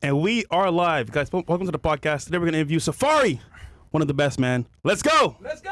And we are live. Guys, welcome to the podcast. Today we're going to interview Safaree, one of the best, man. Let's go. Let's go.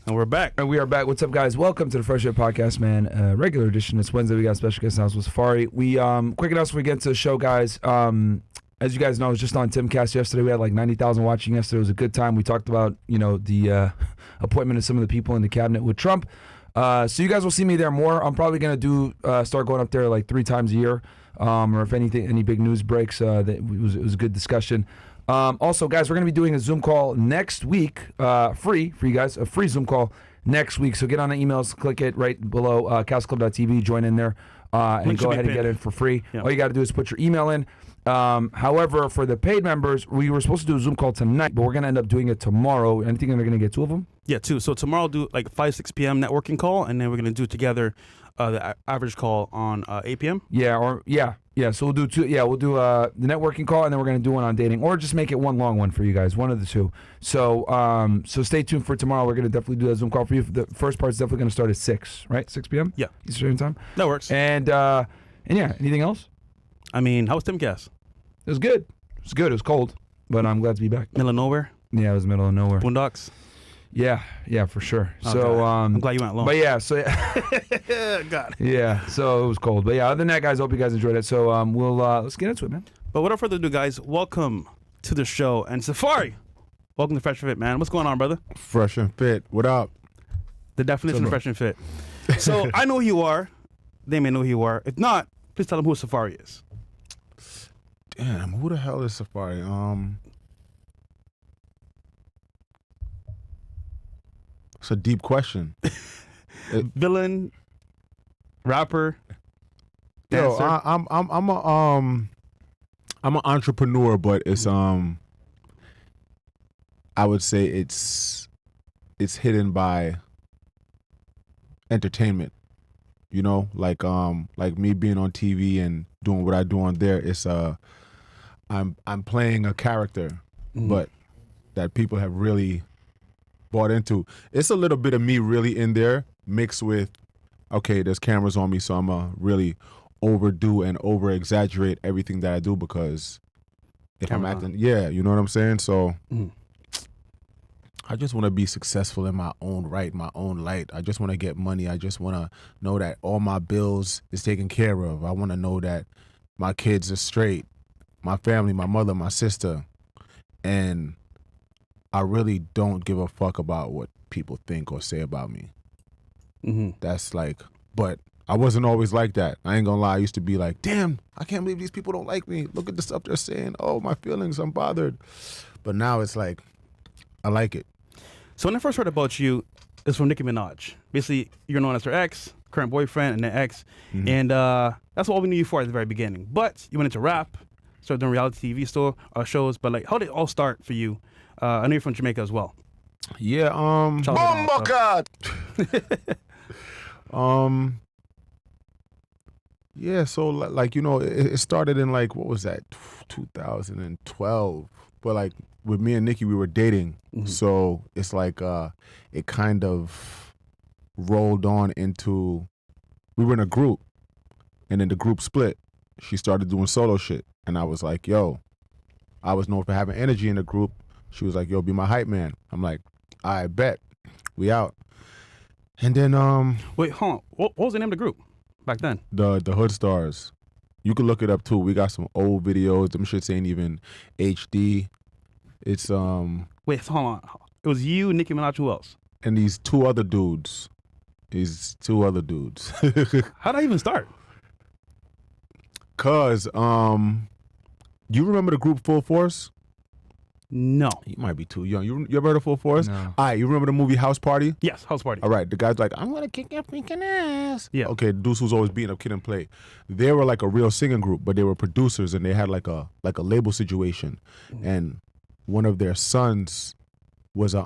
And we're back. And we are back. What's up, guys? Welcome to the Fresh Air Podcast, man. Regular edition. It's Wednesday. We got special guest house with Safaree. We quick announcement before we get into the show, guys. As you guys know, I was just on Timcast yesterday. We had like 90,000 watching yesterday. It was a good time. We talked about, the appointment of some of the people in the cabinet with Trump. So you guys will see me there more. I'm probably gonna start going up there like 3 times a year. Or if any big news breaks, it was a good discussion. Also, guys, we're going to be doing a Zoom call next week, free for you guys, a free Zoom call next week. So get on the emails, click it right below, castleclub.tv, join in there, and go ahead and get in for free. Yep. All you got to do is put your email in. However, for the paid members, we were supposed to do a Zoom call tonight, but we're going to end up doing it tomorrow. And I think we're going to get 2 of them. Yeah, 2. So tomorrow do like 5-6 p.m. networking call, and then we're going to do together the average call on 8 p.m. Yeah, so we'll do 2. Yeah, we'll do the networking call, and then we're gonna do one on dating, or just make it one long one for you guys, one of the 2. So, so stay tuned for tomorrow. We're gonna definitely do that Zoom call for you. The first part's definitely gonna start at 6, right? 6 p.m. Yeah, Eastern time. That works. And yeah, anything else? I mean, how was Timcast? It was good. It was good. It was cold, but I'm glad to be back. Middle of nowhere. Yeah, it was middle of nowhere. Boondocks. Yeah, for sure. Oh, so God. I'm glad you went alone. But yeah, so God. Yeah, so it was cold. But yeah, other than that, guys, hope you guys enjoyed it. So we'll let's get into it, man. But without further ado, guys, welcome to the show. And Safaree, welcome to Fresh and Fit, man. What's going on, brother? Fresh and Fit. What up? The definition of Fresh and Fit. So I know who you are. They may know who you are. If not, please tell them who Safaree is. Damn, who the hell is Safaree? It's a deep question. Villain, rapper, dancer. Yo, I'm an entrepreneur, but it's I would say it's hidden by entertainment. You know, like me being on TV and doing what I do on there. It's I'm playing a character, but that people have really bought into. It's a little bit of me really in there mixed with, okay, there's cameras on me, so I'm gonna really overdo and over exaggerate everything that I do, because if I'm acting, you know what I'm saying? So I just want to be successful in my own right, my own light. I just want to get money. I just want to know that all my bills is taken care of. I want to know that my kids are straight, my family, my mother, my sister, and I really don't give a fuck about what people think or say about me. That's like, but I wasn't always like that. I ain't gonna lie. I used to be like, damn, I can't believe these people don't like me. Look at the stuff they're saying. Oh, my feelings, I'm bothered. But now it's like, I like it. So when I first heard about you, it's from Nicki Minaj. Basically, you're known as her ex, current boyfriend, and then ex. And that's all we knew you for at the very beginning. But you went into rap, started doing reality TV shows. But like, how did it all start for you? I know you're from Jamaica as well. Yeah, God. Yeah, so like, you know, it started in like, what was that, 2012. But like with me and Nicki, we were dating. So it's like it kind of rolled on into, we were in a group, and then the group split. She started doing solo shit, and I was like, yo, I was known for having energy in the group. She was like, yo, be my hype man. I'm like, I bet. We out. And then wait, hold on. What was the name of the group back then? The Hood Stars. You can look it up too. We got some old videos. Them shits ain't even HD. It's Wait, hold on. It was you, Nicki Minaj, who else? And these 2 other dudes. He's two other dudes. How'd I even start? Cause you remember the group Full Force? No. You might be too young. You ever heard of Full Force? No. All right, you remember the movie House Party? Yes, house party. All right, the guy's like, I'm gonna kick your freaking ass. Yeah. Okay, the dudes who's always beating up Kid and Play. They were like a real singing group, but they were producers and they had like a label situation. And one of their sons was a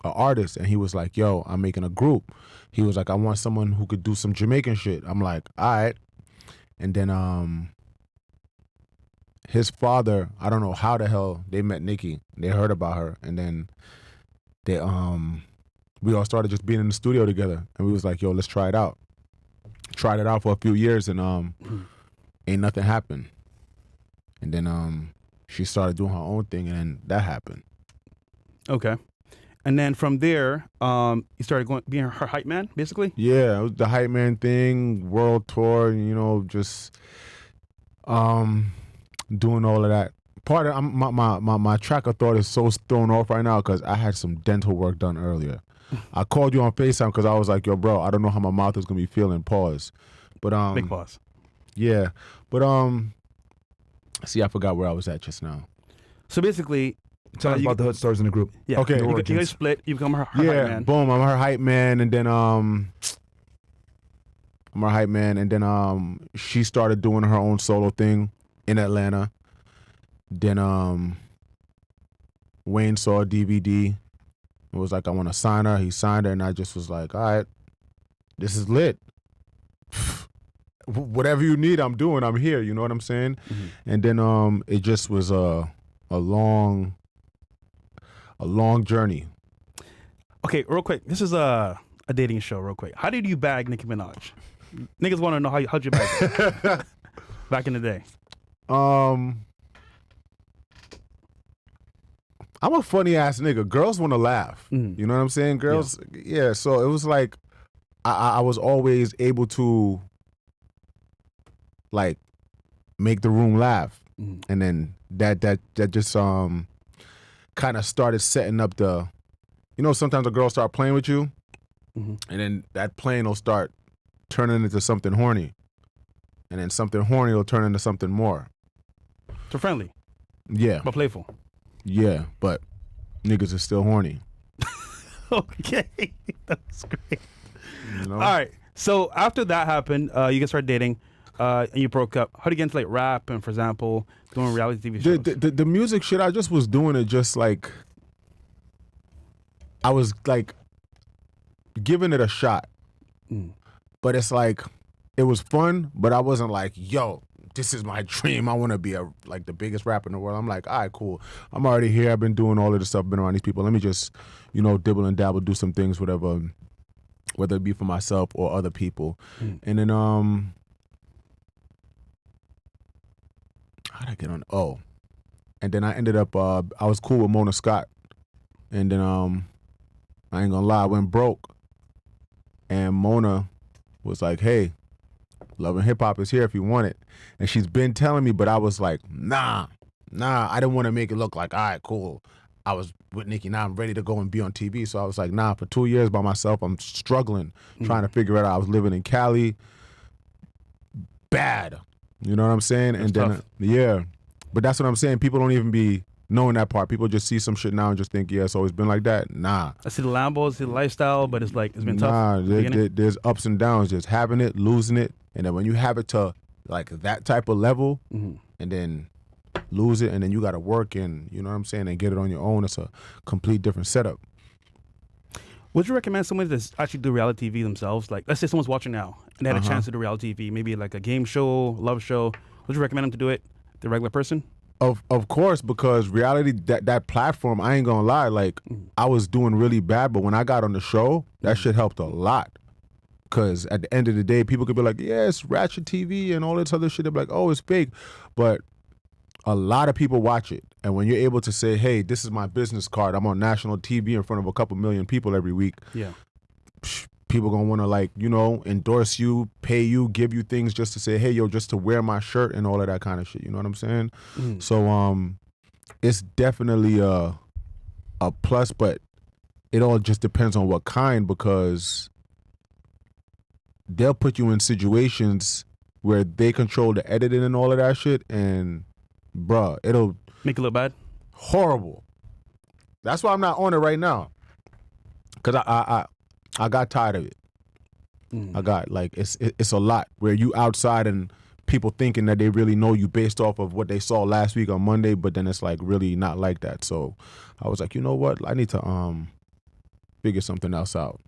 artist, and he was like, yo, I'm making a group. He was like, I want someone who could do some Jamaican shit. I'm like, all right. And then his father, I don't know how the hell they met Nicki. They heard about her, and then they we all started just being in the studio together, and we was like, yo, let's try it out. Tried it out for a few years, and ain't nothing happened. And then she started doing her own thing, and then that happened. Okay. And then from there, you started being her hype man, basically? Yeah, it was the hype man thing, world tour, just doing all of that. Part of my track of thought is so thrown off right now because I had some dental work done earlier. I called you on FaceTime because I was like, yo, bro, I don't know how my mouth is gonna be feeling. Pause. But Big pause. yeah. But see, I forgot where I was at just now. So basically, Tell us about the hood stars in the group. yeah. Okay. You guys split. You become her hype Yeah, man. boom, I'm her hype man, and then I'm her hype man, and then she started doing her own solo thing in Atlanta. Then Wayne saw a DVD and was like, I want to sign her. He signed her, and I just was like, all right, this is lit. Whatever you need, I'm doing. I'm here. You know what I'm saying? Mm-hmm. And then it just was a long journey. Okay, real quick. This is a dating show, real quick. How did you bag Nicki Minaj? Niggas want to know how'd you bag her back in the day. I'm a funny ass nigga. Girls want to laugh. Mm. You know what I'm saying? Girls, yeah. So it was like I was always able to like make the room laugh, and then that just kind of started setting up the. Sometimes a girl start playing with you, and then that playing will start turning into something horny, and then something horny will turn into something more. So friendly, Yeah, but playful. yeah, but niggas are still horny. Okay, that's great. You know? All right. So after that happened, you guys started dating, and you broke up. How did you get into like rap and, for example, doing reality TV shows? The music shit, I just was doing it just like I was like giving it a shot. But it's like it was fun, but I wasn't like, yo, this is my dream. I want to be the biggest rapper in the world. I'm like, all right, cool. I'm already here. I've been doing all of this stuff, been around these people. Let me just, dibble and dabble, do some things, whatever, whether it be for myself or other people. And then how'd I get on? Oh, and then I ended up I was cool with Mona Scott, and then I ain't gonna lie, I went broke, and Mona was like, hey, Love and Hip Hop is here if you want it. And she's been telling me, but I was like, nah, I didn't want to make it look like, all right, cool. I was with Nicki, now I'm ready to go and be on TV. So I was like, nah, for 2 years by myself, I'm struggling, trying to figure it out. I was living in Cali, bad. You know what I'm saying? That's tough. Yeah. But that's what I'm saying. People don't even be knowing that part. People just see some shit now and just think, yeah, it's always been like that. Nah. I see the Lambos, see the lifestyle, but it's been tough. Nah, there's ups and downs. Just having it, losing it. And then when you have it to like that type of level, and then lose it, and then you got to work and, you know what I'm saying, and get it on your own, it's a complete different setup. Would you recommend someone to actually do reality TV themselves? Like, let's say someone's watching now and they had a chance to do reality TV, maybe like a game show, love show. Would you recommend them to do it, the regular person? Of course, because reality, that platform, I ain't gonna lie, like I was doing really bad, but when I got on the show, that shit helped a lot. Because at the end of the day, people could be like, yeah, it's ratchet TV and all this other shit. They're like, oh, it's fake. But a lot of people watch it. And when you're able to say, hey, this is my business card, I'm on national TV in front of a couple million people every week. Yeah. People gonna wanna endorse you, pay you, give you things just to say, hey, yo, just to wear my shirt and all of that kind of shit. You know what I'm saying? So it's definitely a plus, but it all just depends on what kind, because they'll put you in situations where they control the editing and all of that shit, and bruh, it'll Make it look bad. horrible. That's why I'm not on it right now, cause I got tired of it. I got like it's a lot where you outside and people thinking that they really know you based off of what they saw last week on Monday, but then it's like really not like that. So I was like, you know what? I need to figure something else out.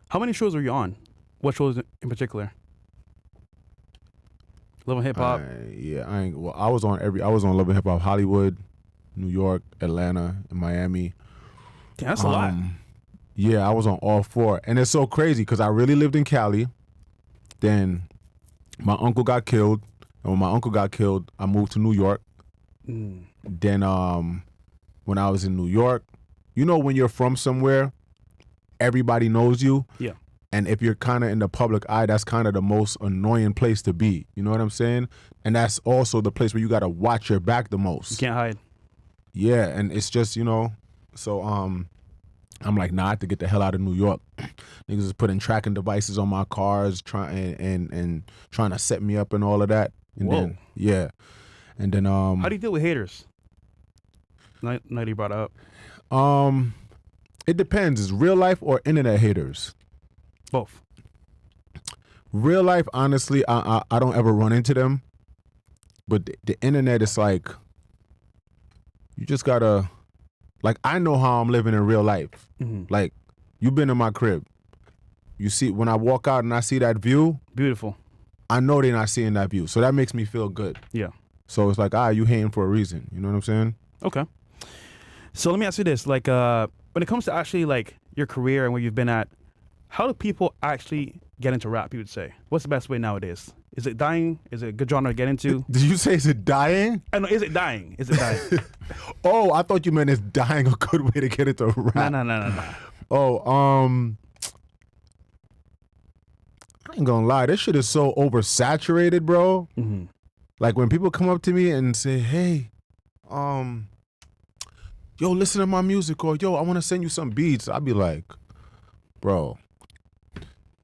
How many shows were you on? What shows in particular? Love and Hip Hop. I was on Love and Hip Hop Hollywood, New York, Atlanta, and Miami. Damn, that's a lot. Yeah, I was on all 4. And it's so crazy because I really lived in Cali. Then my uncle got killed. And when my uncle got killed, I moved to New York. Then when I was in New York, you know when you're from somewhere, everybody knows you. Yeah. And if you're kind of in the public eye, that's kind of the most annoying place to be. You know what I'm saying? And that's also the place where you got to watch your back the most. You can't hide. Yeah, and it's just, so I'm like, nah, I have to get the hell out of New York. Niggas is putting tracking devices on my cars, trying to set me up and all of that. And Whoa. then, yeah. And then How do you deal with haters? Now that you brought it up. it depends. Is real life or internet haters? Both. Real life, honestly, I don't ever run into them. But the internet is like, you just gotta, like, I know how I'm living in real life. Like, you've been in my crib. You see, when I walk out and I see that view, Beautiful. I know they're not seeing that view. So that makes me feel good. Yeah. So it's like, you hating for a reason. You know what I'm saying? Okay. So let me ask you this. Like, when it comes to actually, like, your career and where you've been at, how do people actually get into rap, you would say? What's the best way nowadays? Is it dying? Is it a good genre to get into? Did you say is it dying? I know, is it dying? Is it dying? Oh, I thought you meant is dying a good way to get into rap. No. Oh, I ain't gonna lie, this shit is so oversaturated, bro. Like when people come up to me and say, hey, yo, listen to my music, or yo, I wanna send you some beats, I'd be like, bro,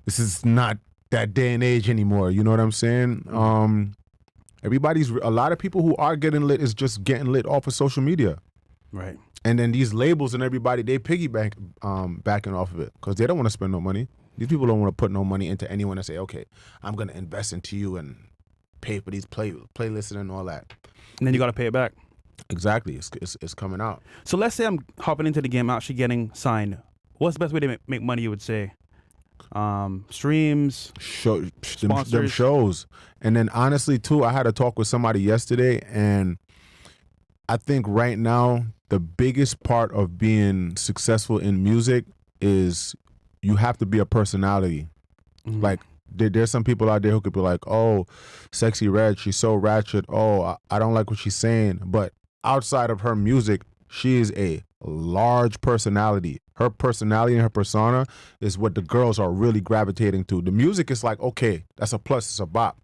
this is not that day and age anymore. You know what I'm saying? A lot of people who are getting lit is just getting lit off of social media. Right. And then these labels and everybody, they piggyback backing off of it because they don't want to spend no money. These people don't want to put no money into anyone and say, okay, I'm going to invest into you and pay for these playlists and all that. And then you got to pay it back. Exactly. It's coming out. So let's say I'm hopping into the game, actually getting signed. What's the best way to make money, you would say? Streams, Them shows. And then honestly, too, I had a talk with somebody yesterday, and I think right now the biggest part of being successful in music is you have to be a personality. Like there's some people out there who could be like, oh, Sexy Red, she's so ratchet. Oh, I don't like what she's saying. But outside of her music, she is a large personality. Her personality and her persona is what the girls are really gravitating to. The music is like, okay, that's a plus, it's a bop.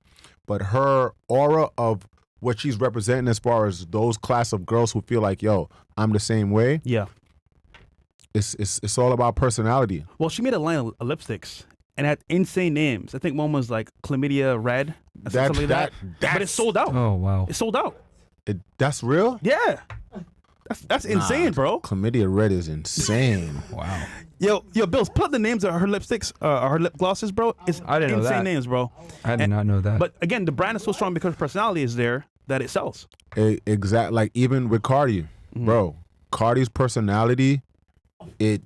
But her aura of what she's representing as far as those class of girls who feel like, yo, I'm the same way. Yeah. It's all about personality. Well, she made a line of lipsticks and had insane names. I think one was like Chlamydia Red, or something like that. But it's sold out. Oh, wow. It's sold out. That's real? Yeah. That's insane, bro. Chlamydia Red is insane. Wow. Yo, Bills, put up the names of her lipsticks, her lip glosses, bro. It's I didn't know insane that. names, bro. I did not know that. But again, the brand is so strong because personality is there that it sells. Exactly. Like even with Cardi, bro. Cardi's personality, it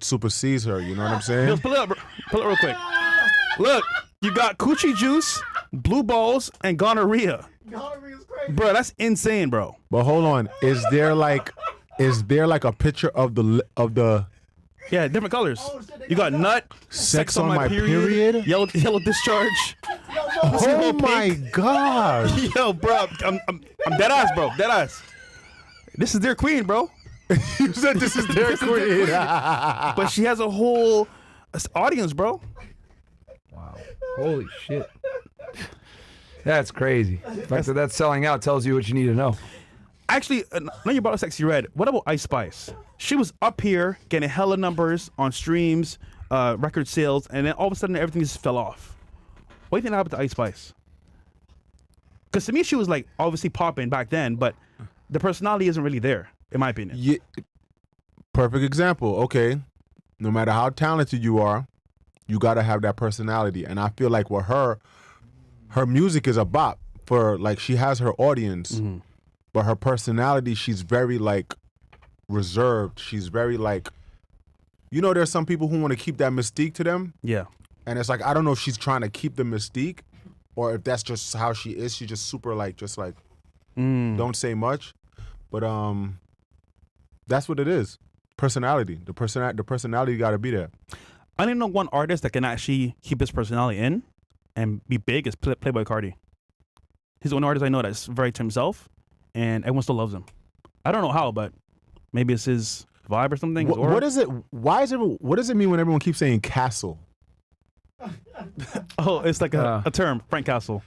supersedes her. You know what I'm saying? Bills, pull it up real quick. Look, you got coochie juice, blue balls, and gonorrhea. Gonorrhea is crazy. Bro, that's insane, bro. But hold on, is there like a picture of the Yeah, different colors. Oh, shit, You got nut, sex on my period? yellow discharge. Oh my god! Yo, bro, I'm dead ass, bro. Dead ass. This is their queen, bro. You said this is their queen. But she has a whole audience, bro. Wow. Holy shit. That's crazy. The fact that that's selling out tells you what you need to know. Actually, now you brought up Sexy Red. What about Ice Spice? She was up here getting hella numbers on streams, record sales, and then all of a sudden everything just fell off. What do you think happened to Ice Spice? Because to me, she was like obviously popping back then, but the personality isn't really there, in my opinion. Yeah, perfect example. Okay, no matter how talented you are, you got to have that personality. And I feel like with her music is a bop for, like, she has her audience, but her personality, she's very like reserved. She's very like, there's some people who want to keep that mystique to them. Yeah. And it's like, I don't know if she's trying to keep the mystique or if that's just how she is. She's just super like, don't say much. But that's what it is. Personality. The personality got to be there. I didn't know one artist that can actually keep his personality in and be big is Playboy Carti. He's the one artist I know that's very to himself, and everyone still loves him. I don't know how, but maybe it's his vibe or something. What is it? What does it mean when everyone keeps saying castle? Oh, it's like a term, Frank Castle.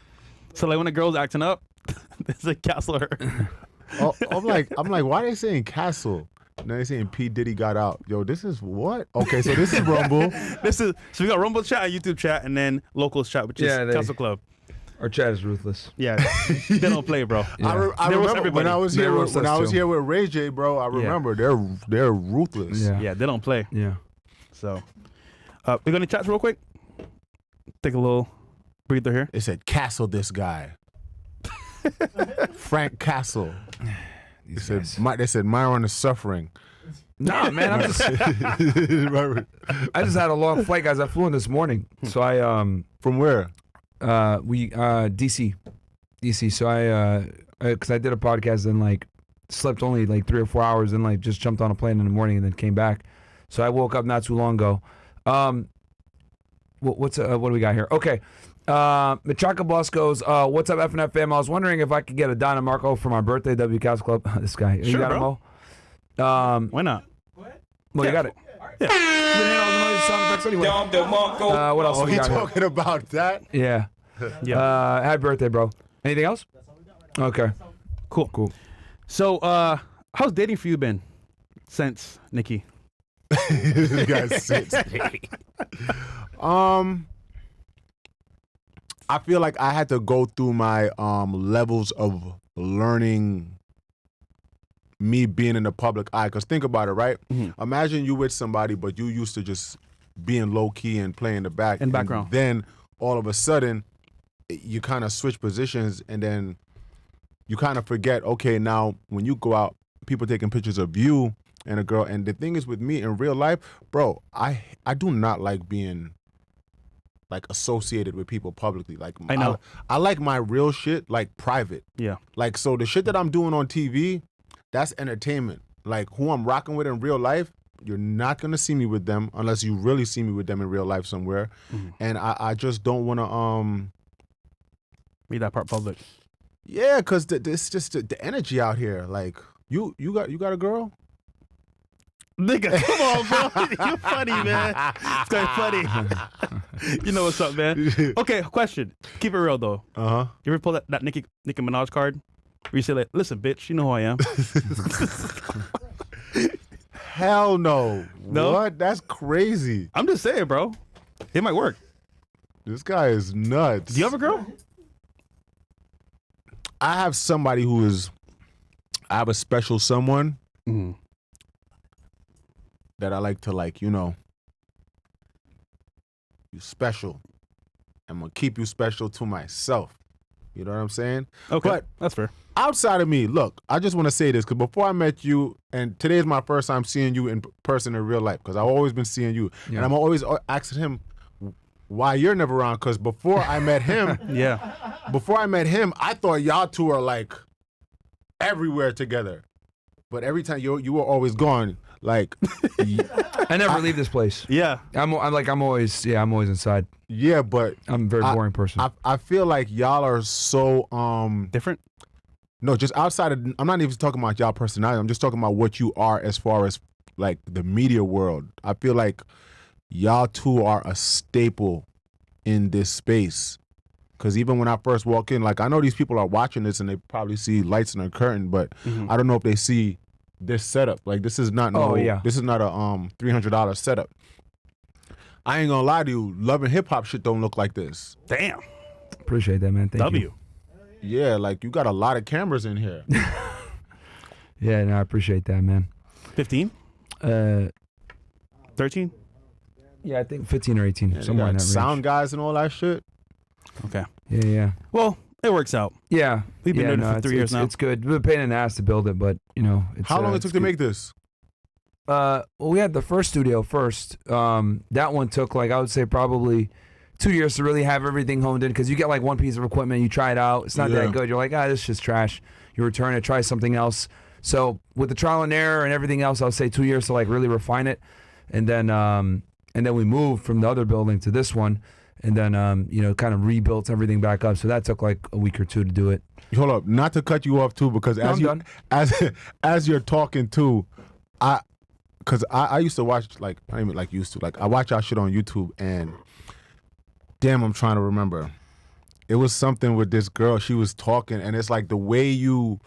So like when a girl's acting up, there's a castle her. Oh, I'm like, why are they saying castle? Now they're saying P. Diddy got out. Yo, this is what? Okay, so this is Rumble. So we got Rumble chat, YouTube chat, and then locals chat, which is Castle Club. Our chat is ruthless. Yeah, they don't play, bro. Yeah. I remember when I was here with Ray J, bro. I remember they're ruthless. Yeah, they don't play. Yeah. So, we're gonna chat real quick. Take a little breather here. It said Castle this guy. Frank Castle. They said Myron is suffering. Nah, man, I just had a long flight, guys. I flew in this morning, so I from where? DC. So because I did a podcast and like slept only like 3 or 4 hours and like just jumped on a plane in the morning and then came back. So I woke up not too long ago. What do we got here? Okay. Machaca Boss goes, what's up, FNF fam? I was wondering if I could get a Don and Marco for my birthday, W Cats Club. This guy. You Sure, got it, bro. Mo? Why not? Well, you got it. Yeah. Anyway. What else we He got here? talking about that? Yeah. Yeah. Happy birthday, bro. Anything else? Okay. Cool. So, how's dating for you been since Nicki? This guy's sick. I feel like I had to go through my levels of learning me being in the public eye. Because think about it, right? Mm-hmm. Imagine you with somebody, but you used to just being low key and playing the back. In background. And then all of a sudden, you kind of switch positions, and then you kind of forget, okay, now when you go out, people taking pictures of you and a girl. And the thing is with me in real life, bro, I do not like being like associated with people publicly. Like I know. I like my real shit like private. Yeah. Like, so the shit that I'm doing on TV, that's entertainment. Like who I'm rocking with in real life, you're not gonna see me with them unless you really see me with them in real life somewhere. Mm-hmm. And I just don't wanna Read that part public. yeah, cause it's just the energy out here. Like you got a girl? Nigga, come on, bro. You're funny, man. It's kind of funny. You know what's up, man. Okay, question. Keep it real, though. Uh-huh. You ever pull that Nicki Minaj card? Where you say, like, listen, bitch, you know who I am. Hell no. No? What? That's crazy. I'm just saying, bro. It might work. This guy is nuts. Do you have a girl? I have somebody I have a special someone that I like to, like, you're special. I'm going to keep you special to myself. You know what I'm saying? Okay, But that's fair. outside of me, look, I just want to say this because before I met you, and today is my first time seeing you in person in real life because I've always been seeing you. Yeah. And I'm always asking him why you're never around because before I met him, I thought y'all two are like everywhere together. But every time you were always gone, like I never leave this place. Yeah. I'm always inside. yeah, but I'm a very boring person. I feel like y'all are so Different? no, just outside of, I'm not even talking about y'all personality. I'm just talking about what you are as far as like the media world. I feel like y'all two are a staple in this space. Cause even when I first walk in, like I know these people are watching this and they probably see lights in a curtain, but I don't know if they see this setup. Like this is not this is not a $300 setup. I ain't gonna lie to you, Love and Hip Hop shit don't look like this. Damn. Appreciate that, man. Thank W. you. Yeah, like you got a lot of cameras in here. Yeah, no, I appreciate that, man. 15? 13? Yeah, I think 15 or 18, Yeah, somewhere in that range. sound guys and all that shit. Okay. Yeah. Well, it works out. Yeah. We've been doing it for 3 years now. It's good. It's been a pain in the ass to build it, but, it's... How long it took to make this? Well, we had the first studio first. That one took, I would say probably 2 years to really have everything honed in, because you get, one piece of equipment, you try it out, it's not that good. You're like, this is just trash. You return it, try something else. So with the trial and error and everything else, I would say 2 years to, really refine it. And then we moved from the other building to this one, and then kind of rebuilt everything back up. So that took a week or two to do it. Hold up, not to cut you off too, because as you're talking too, I used to watch I watch our shit on YouTube, and damn, I'm trying to remember. It was something with this girl. She was talking, and it's like the way you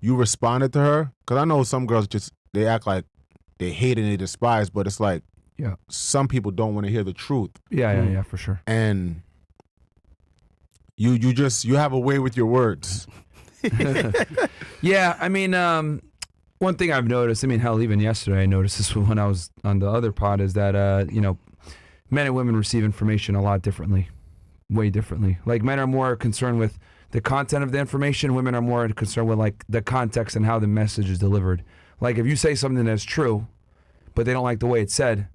responded to her, because I know some girls they act like they hate and they despise, but it's like, yeah, some people don't want to hear the truth. Yeah, for sure. And you have a way with your words. Yeah, I mean, one thing I've noticed, hell, even yesterday I noticed this when I was on the other pod, is that men and women receive information a lot differently, way differently. Men are more concerned with the content of the information. Women are more concerned with the context and how the message is delivered. If you say something that's true, but they don't like the way it's said,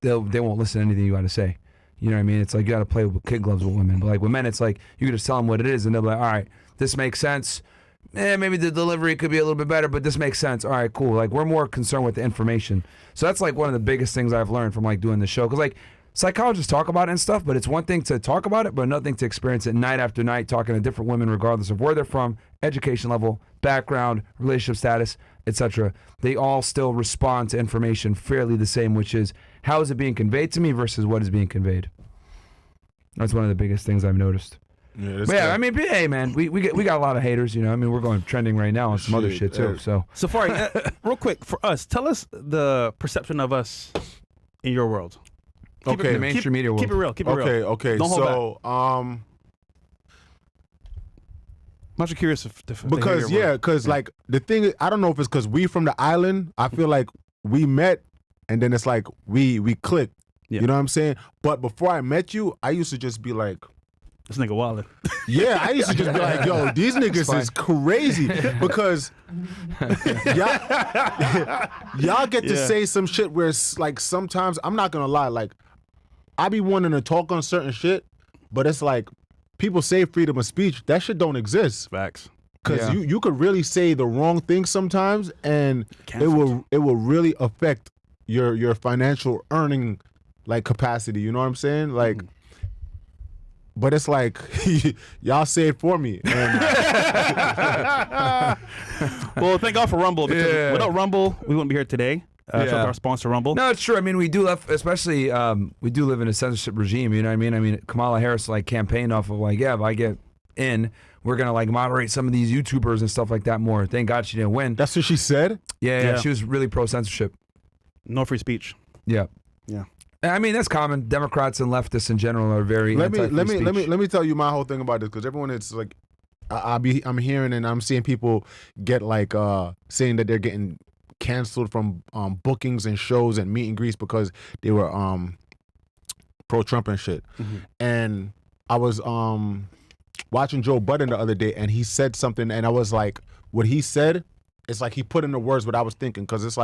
they won't listen to anything you got to say. You know what I mean? It's you got to play with kid gloves with women. But with men, it's you can just tell them what it is, and they'll be like, all right, this makes sense. Maybe the delivery could be a little bit better, but this makes sense. All right, cool. We're more concerned with the information. So that's one of the biggest things I've learned from doing the show. Because psychologists talk about it and stuff, but it's one thing to talk about it, but another thing to experience it night after night, talking to different women, regardless of where they're from, education level, background, relationship status, etc. They all still respond to information fairly the same, which is, how is it being conveyed to me versus what is being conveyed? That's one of the biggest things I've noticed. Yeah, hey man, we got a lot of haters, we're going trending right now on some other shit too. So Safaree, real quick for us, tell us the perception of us in your world. In the mainstream media world. Keep it real. Keep it real. Okay. Don't hold back. I'm much curious because the thing is, I don't know if it's because we from the island. I feel like we met, and then it's we clicked. Yeah. You know what I'm saying? But before I met you, I used to just be like, this nigga Wallet. Yeah, I used to just be like, yo, these niggas is crazy, because y'all get to say some shit where it's sometimes, I'm not gonna lie, I be wanting to talk on certain shit, but it's people say freedom of speech, that shit don't exist. Facts. Because you could really say the wrong thing sometimes, and it will really affect your financial earning capacity. You know what I'm saying? But it's y'all say it for me. And well, thank God for Rumble, because without Rumble, we wouldn't be here today. Shout out to our sponsor, Rumble. No, it's true. We do live, especially we do live in a censorship regime. You know what I mean? Kamala Harris campaigned off of if I get in, we're gonna moderate some of these YouTubers and stuff like that more. Thank God she didn't win. That's what she said? Yeah. She was really pro censorship. No free speech. Yeah. That's common. Democrats and leftists in general are very let me tell you my whole thing about this, because everyone is I'm hearing and I'm seeing people get saying that they're getting canceled from bookings and shows and meet and greets because they were pro-Trump and shit. Mm-hmm. And I was watching Joe Budden the other day, and he said something, and I was what he said, it's he put into words what I was thinking, because it's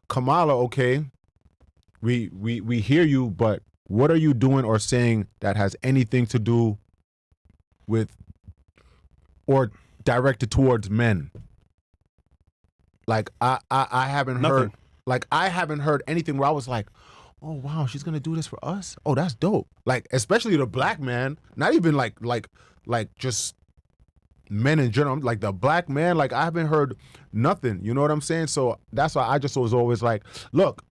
Kamala, okay, we hear you, but what are you doing or saying that has anything to do with or directed towards men? I haven't Nothing. heard I haven't heard anything where I was oh wow, she's gonna do this for us? Oh, that's dope. Especially the black man, not even like just men in general, the black man, I haven't heard nothing. You know what I'm saying? So that's why I just was always look,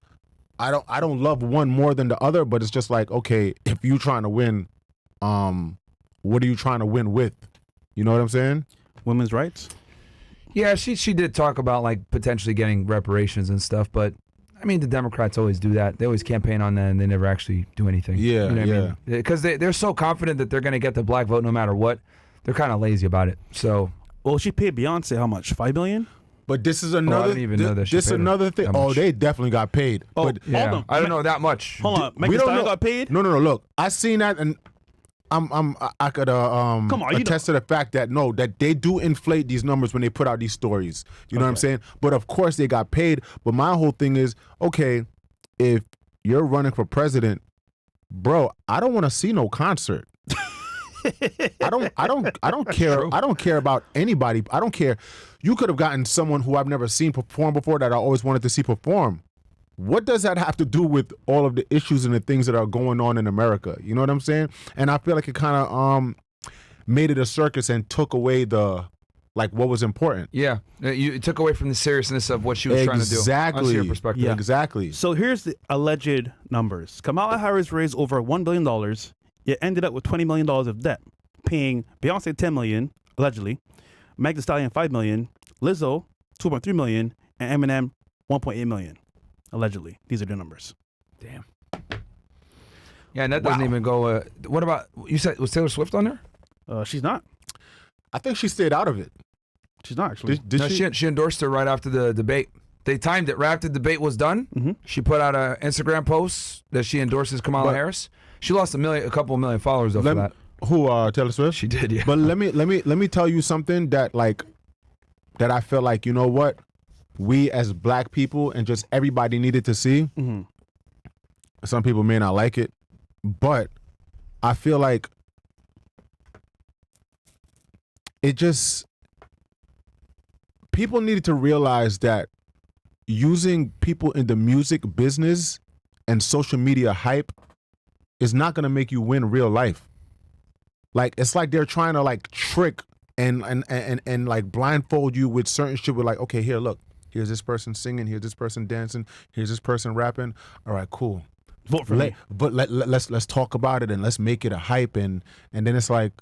I don't love one more than the other, but it's just okay, if you trying to win, what are you trying to win with? You know what I'm saying? Women's rights? Yeah, she did talk about potentially getting reparations and stuff, but I mean, the Democrats always do that. They always campaign on that, and they never actually do anything. Yeah, you know what I mean? Because they're so confident that they're going to get the black vote no matter what. They're kind of lazy about it. So, Well, she paid Beyonce how much? $5 million? But this is another. I didn't even know that she this paid her another thing. that Oh, much. they definitely got paid. Oh, but yeah, hold on. I don't know that much. Hold on. we Megan don't Thee know. got paid? No. Look, I seen that, and I could Come on, you attest to the fact that that they do inflate these numbers when they put out these stories. You know what I'm saying? But of course they got paid. But my whole thing is, okay, if you're running for president, bro, I don't want to see no concert. I don't care. I don't care about anybody. I don't care. You could have gotten someone who I've never seen perform before that I always wanted to see perform. What does that have to do with all of the issues and the things that are going on in America? You know what I'm saying? And I feel like it kind of made it a circus and took away the what was important. Yeah, it took away from the seriousness of what she was trying to do. Exactly. Your perspective. Yeah. Exactly. So here's the alleged numbers. Kamala Harris raised over $1 billion, yet ended up with $20 million of debt, paying Beyonce $10 million, allegedly, Meg Thee Stallion $5 million, Lizzo $2.3 million, and Eminem $1.8 million, allegedly. These are the numbers. Damn. Yeah, and that doesn't even go. What about, you said, was Taylor Swift on there? She's not. I think she stayed out of it. She's not, actually. Did No, she? she endorsed her right after the debate. They timed it right after the debate was done. Mm-hmm. She put out an Instagram post that she endorses Kamala Harris. She lost a couple million followers though for that. Who? Taylor Swift. She did, yeah. But let me tell you something that that I feel like, you know what, we as black people and just everybody needed to see. Mm-hmm. Some people may not like it, but I feel like it just, people needed to realize that using people in the music business and social media hype is not going to make you win real life. Like, it's like they're trying to trick and blindfold you with certain shit with okay, here, look, here's this person singing, here's this person dancing, here's this person rapping. All right, cool. Vote for me. But let's talk about it and let's make it a hype, and then it's like,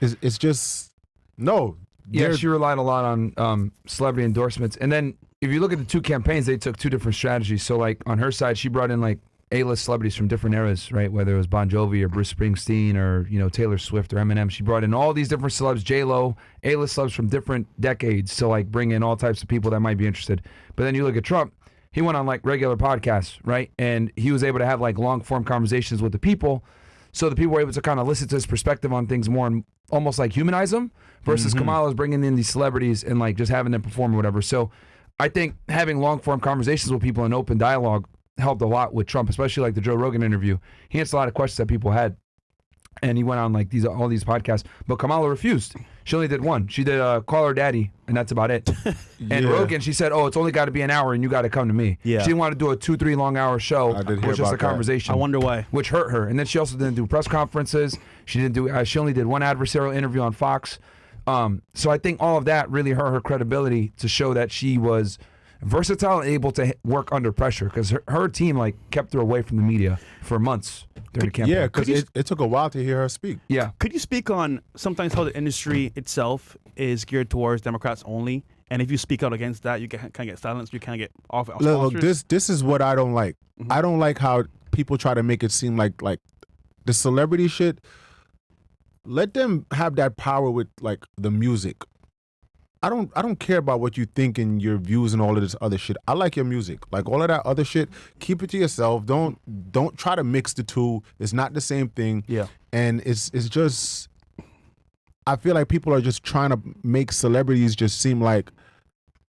it's just, no. Yeah, she relied a lot on celebrity endorsements. And then if you look at the two campaigns, they took two different strategies. So on her side, she brought in A-list celebrities from different eras, right? Whether it was Bon Jovi or Bruce Springsteen or Taylor Swift or Eminem. She brought in all these different celebs, J-Lo, A-list celebs from different decades to bring in all types of people that might be interested. But then you look at Trump, he went on regular podcasts, right? And he was able to have long form conversations with the people. So the people were able to kind of listen to his perspective on things more and almost humanize them, versus Kamala's bringing in these celebrities and just having them perform or whatever. So I think having long form conversations with people and open dialogue helped a lot with Trump, especially the Joe Rogan interview. He answered a lot of questions that people had, and he went on all these podcasts. But Kamala refused. She only did one. She did Call Her Daddy, and that's about it. And Yeah. Rogan, she said, "Oh, it's only got to be an hour, and you got to come to me." Yeah. She didn't want to do a 2-3 long hour show. I did It hear was just a about that. conversation. I wonder why. Which hurt her. And then she also didn't do press conferences. She didn't do. She only did one adversarial interview on Fox. So I think all of that really hurt her credibility to show that she was versatile and able to work under pressure, because her team kept her away from the media for months during the campaign. Yeah, because it took a while to hear her speak. Yeah. Could you speak on sometimes how the industry itself is geared towards Democrats only? And if you speak out against that, you can get silenced. You can't get off. Look, this is what I don't like. I don't like how people try to make it seem like the celebrity shit. Let them have that power with the music. I don't care about what you think and your views and all of this other shit. I like your music. All of that other shit, keep it to yourself. Don't try to mix the two. It's not the same thing. Yeah. And it's just, I feel like people are just trying to make celebrities just seem like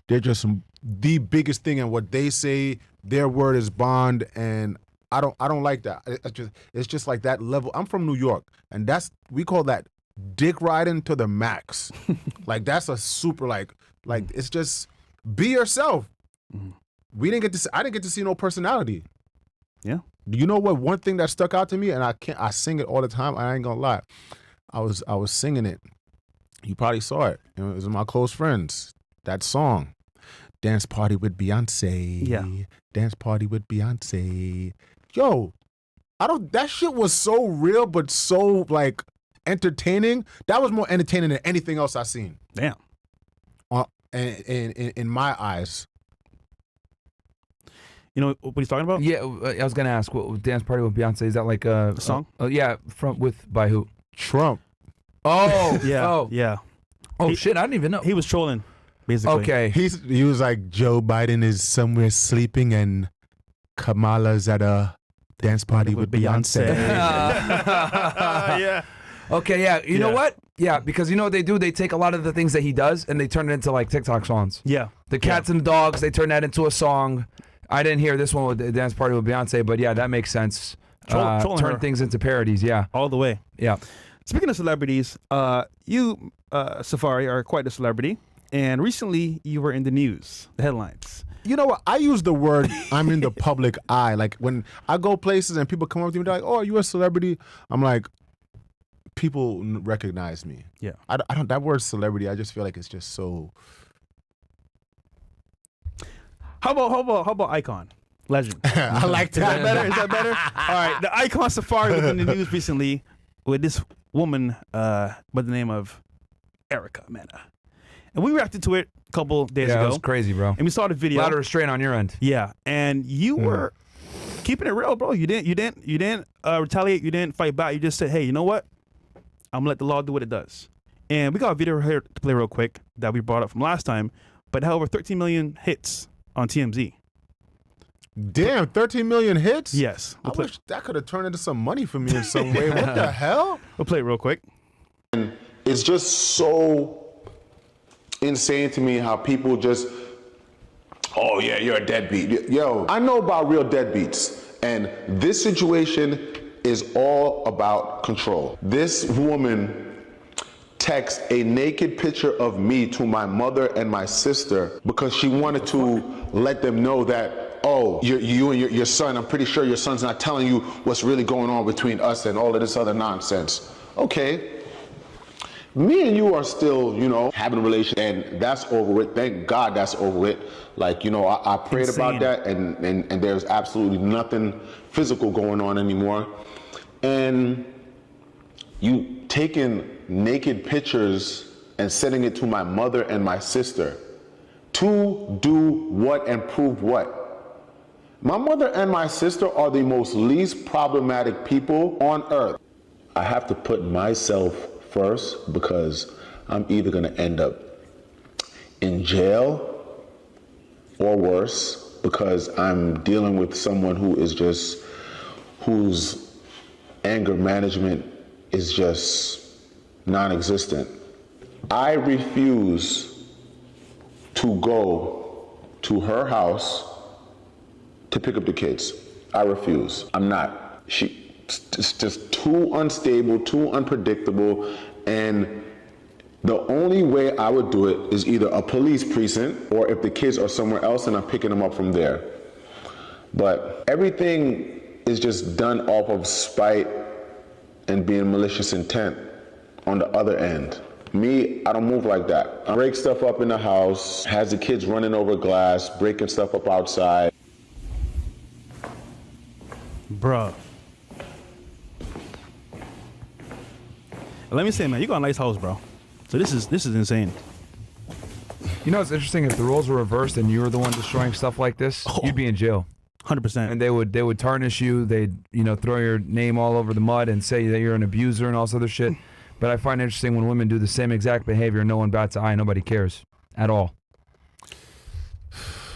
they're just the biggest thing, and what they say, their word is bond, and I don't like that. It's just that level. I'm from New York, and we call that dick riding to the max. That's a super it's just be yourself. I didn't get to see no personality. Yeah. You know what? One thing that stuck out to me, and I sing it all the time. I ain't gonna lie. I was singing it. You probably saw it. It was my close friends. That song, Dance Party with Beyonce. Yeah. Dance Party with Beyonce. Yo, that shit was so real, but so entertaining. That was more entertaining than anything else I seen. Damn. In my eyes. You know what he's talking about? Yeah, I was gonna ask, what dance party with Beyonce? Is that like a song? Yeah, by who? Trump. Oh, Yeah. Oh, Yeah. oh shit! I didn't even know. He was trolling, basically. Okay. He was like, Joe Biden is somewhere sleeping and Kamala's at a dance party with Beyonce. Yeah. Okay, yeah. You know Yeah. what? Yeah, because you know what they do? They take a lot of the things that he does and they turn it into like TikTok songs. Yeah. The cats and the dogs, they turn that into a song. I didn't hear this one with the dance party with Beyonce, but yeah, that makes sense. Trolling Turn her. things into parodies, yeah. All the way. Yeah. Speaking of celebrities, you, Safaree, are quite a celebrity. And recently, you were in the news, the headlines. You know what? I use the word I'm in the public eye. Like when I go places and people come up to me, they're like, "Oh, are you a celebrity?" I'm like, people recognize me. Yeah. I don't. That word celebrity, I just feel like it's just so. How about icon, legend? I like Is that that. better? Is that better? All right. The icon Safaree was in the news recently with this woman by the name of Erica Mena. And we reacted to it a couple days Yeah, ago. it was crazy, bro. And we saw the video. A lot of restraint on your end. Yeah. And you were keeping it real, bro. You didn't retaliate. You didn't fight back. You just said, hey, you know what? I'm gonna let the law do what it does. And we got a video here to play real quick that we brought up from last time, but it had over 13 million hits on TMZ. Damn, 13 million hits? Yes. I wish that could have turned into some money for me in some way. What the hell? We'll play it real quick. It's just so insane to me how people just, oh yeah, you're a deadbeat. Yo, I know about real deadbeats, and this situation is all about control. This woman texts a naked picture of me to my mother and my sister because she wanted to let them know that, oh, you and your son, I'm pretty sure your son's not telling you what's really going on between us and all of this other nonsense. Okay. Me and you are still, having a relationship, and that's over with. Thank God that's over with. Like, I prayed about that, and there's absolutely nothing physical going on anymore. And you taking naked pictures and sending it to my mother and my sister to do what and prove what? My mother and my sister are the most least problematic people on earth. I have to put myself first because I'm either going to end up in jail or worse because I'm dealing with someone whose anger management is just non-existent. I refuse to go to her house to pick up the kids. I refuse. I'm not. It's just too unstable, too unpredictable, and the only way I would do it is either a police precinct or if the kids are somewhere else and I'm picking them up from there. But everything is just done off of spite and being malicious intent on the other end. Me, I don't move like that. I break stuff up in the house, has the kids running over glass, breaking stuff up outside. Bruh. Let me say, man, you got a nice house, bro. So this is insane. You know, it's interesting. If the roles were reversed and you were the one destroying stuff like this, you'd be in jail. 100%. And they would tarnish you. They'd throw your name all over the mud and say that you're an abuser and all this other shit. But I find it interesting when women do the same exact behavior. No one bats an eye. Nobody cares at all.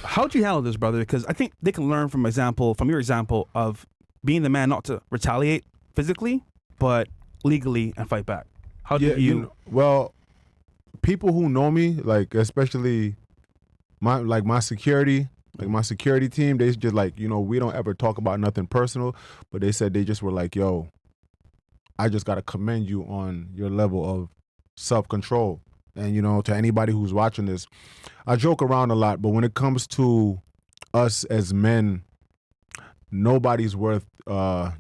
How'd you handle this, brother? Because I think they can learn from your example of being the man not to retaliate physically, but legally and fight back. How did you? Well, people who know me, like especially my security. Like my security team, they just like, we don't ever talk about nothing personal, but they said they just were like, yo, I just got to commend you on your level of self-control. And, to anybody who's watching this, I joke around a lot, but when it comes to us as men, nobody's worth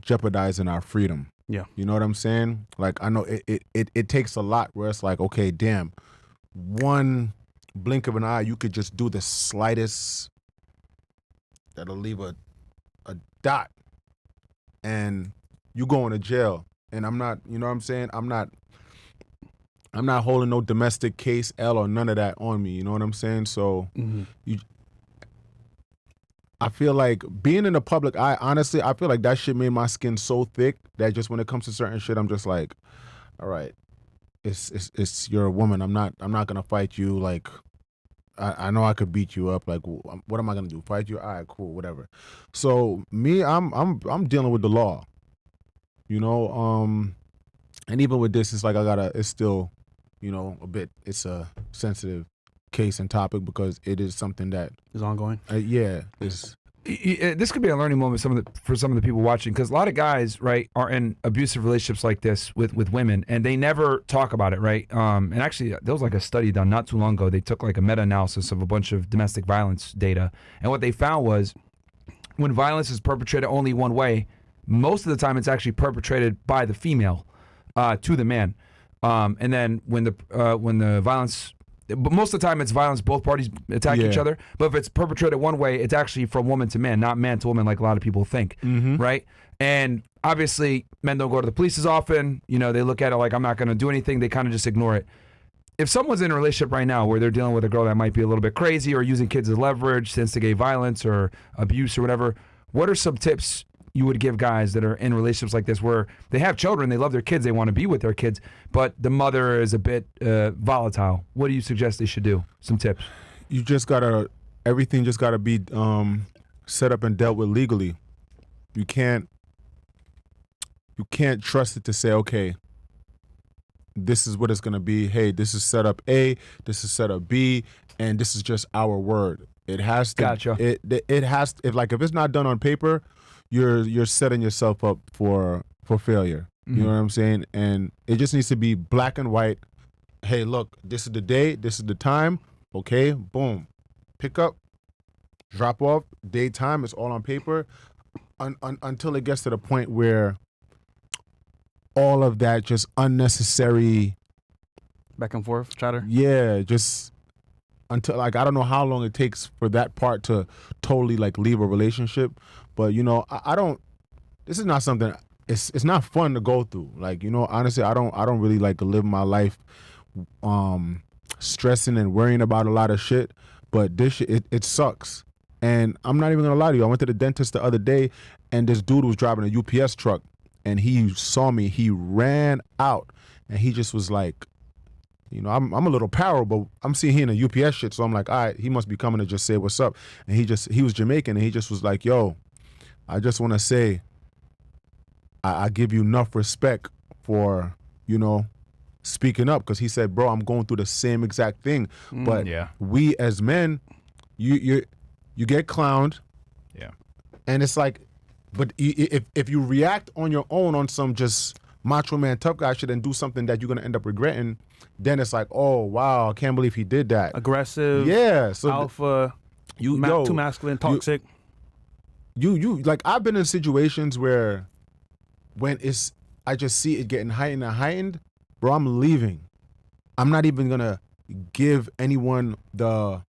jeopardizing our freedom. Yeah. You know what I'm saying? Like, I know it takes a lot where it's like, okay, damn, one blink of an eye, you could just do the slightest that'll leave a dot and you going to jail. And I'm not, you know what I'm saying? I'm not holding no domestic case L or none of that on me. You know what I'm saying? So I feel like being in the public eye, honestly, I feel like that shit made my skin so thick that just when it comes to certain shit, I'm just like, all right, it's you're a woman. I'm not gonna fight you. Like, I know I could beat you up. Like, what am I gonna do? Fight you? All right, cool, whatever. So me, I'm dealing with the law, you know. And even with this, it's like it's still, you know, it's a sensitive case and topic because it is something that is ongoing. This could be a learning moment for some of the people watching, because a lot of guys, right, are in abusive relationships like this with women, and they never talk about it, right? And actually, there was like a study done not too long ago. They took like a meta-analysis of a bunch of domestic violence data, and what they found was when violence is perpetrated only one way, most of the time it's actually perpetrated by the female to the man, and then when the violence. But most of the time, it's violence. Both parties attack each other. But if it's perpetrated one way, it's actually from woman to man, not man to woman, like a lot of people think, right? And obviously, men don't go to the police as often. You know, they look at it like, I'm not going to do anything. They kind of just ignore it. If someone's in a relationship right now where they're dealing with a girl that might be a little bit crazy or using kids as leverage to instigate violence or abuse or whatever, what are some tips you would give guys that are in relationships like this where they have children, they love their kids, they want to be with their kids, but the mother is a bit volatile? What do you suggest they should do? Some tips. You just gotta, everything just gotta be set up and dealt with legally. You can't trust it to say, okay, this is what it's gonna be. Hey, this is setup A, this is setup B, and this is just our word. It has to. Gotcha. It has. If it's not done on paper, you're setting yourself up for failure. You know what I'm saying? And it just needs to be black and white. Hey, look, this is the day, this is the time. Okay, boom. Pick up, drop off, daytime, it's all on paper. Until it gets to the point where all of that just unnecessary Back and forth chatter. Yeah, just until, like, I don't know how long it takes for that part to totally like leave a relationship. But, you know, I don't, this is not something, it's not fun to go through. Like, you know, honestly, I don't really like to live my life stressing and worrying about a lot of shit. But this shit, it sucks. And I'm not even gonna lie to you. I went to the dentist the other day and this dude was driving a UPS truck and he saw me, he ran out and he just was like, you know, I'm a little paro, but I'm seeing he in a UPS shit. So I'm like, all right, he must be coming to just say what's up. And he was Jamaican and he just was like, yo, I just want to say, I give you enough respect for, you know, speaking up. Because he said, bro, I'm going through the same exact thing. But we as men, you get clowned. Yeah. And it's like, but if you react on your own on some just macho man tough guy shit and do something that you're going to end up regretting, then it's like, oh, wow, I can't believe he did that. Aggressive. Yeah. So alpha. Too masculine, toxic. You like, I've been in situations where when I just see it getting heightened and heightened, bro, I'm leaving. I'm not even gonna give anyone the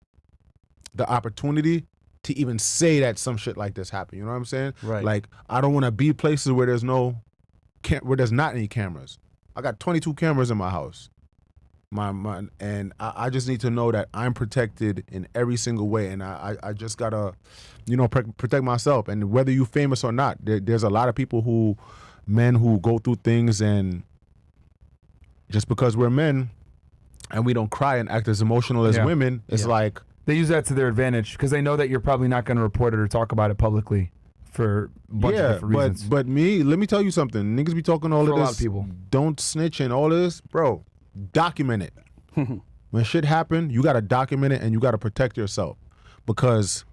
opportunity to even say that some shit like this happened. You know what I'm saying? Right. Like, I don't want to be places where there's not any cameras. I got 22 cameras in my house. And I just need to know that I'm protected in every single way, and I just gotta, you know, protect myself. And whether you famous or not, there's a lot of men who go through things, and just because we're men and we don't cry and act as emotional as women, it's like they use that to their advantage because they know that you're probably not going to report it or talk about it publicly for a bunch of different reasons. But let me tell you something. Niggas be talking all for of this. A lot of people. Don't snitch and all this, bro. Document it. When shit happen, you got to document it and you got to protect yourself, because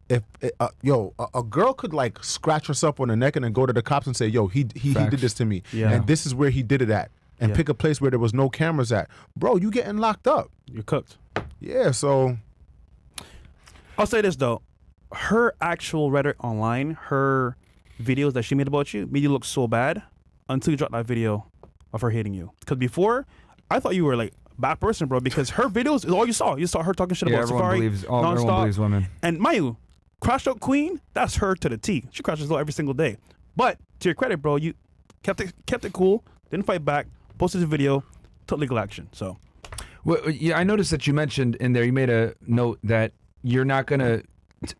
if a girl could like scratch herself on the neck and then go to the cops and say, yo, he did this to me, and this is where he did it at, and pick a place where there was no cameras at, bro, you getting locked up. You're cooked. Yeah. So I'll say this though, her actual rhetoric online, her videos that she made about you made you look so bad until you dropped that video of her hating you. Because before, I thought you were like a bad person, bro, because her videos is all you saw. You saw her talking shit about Safaree, everyone believes women. And mind you, Crash Out Queen, that's her to the T. She crashes out every single day. But to your credit, bro, you kept it cool, didn't fight back, posted a video, took legal action. So, well, yeah, I noticed that you mentioned in there, you made a note that you're not gonna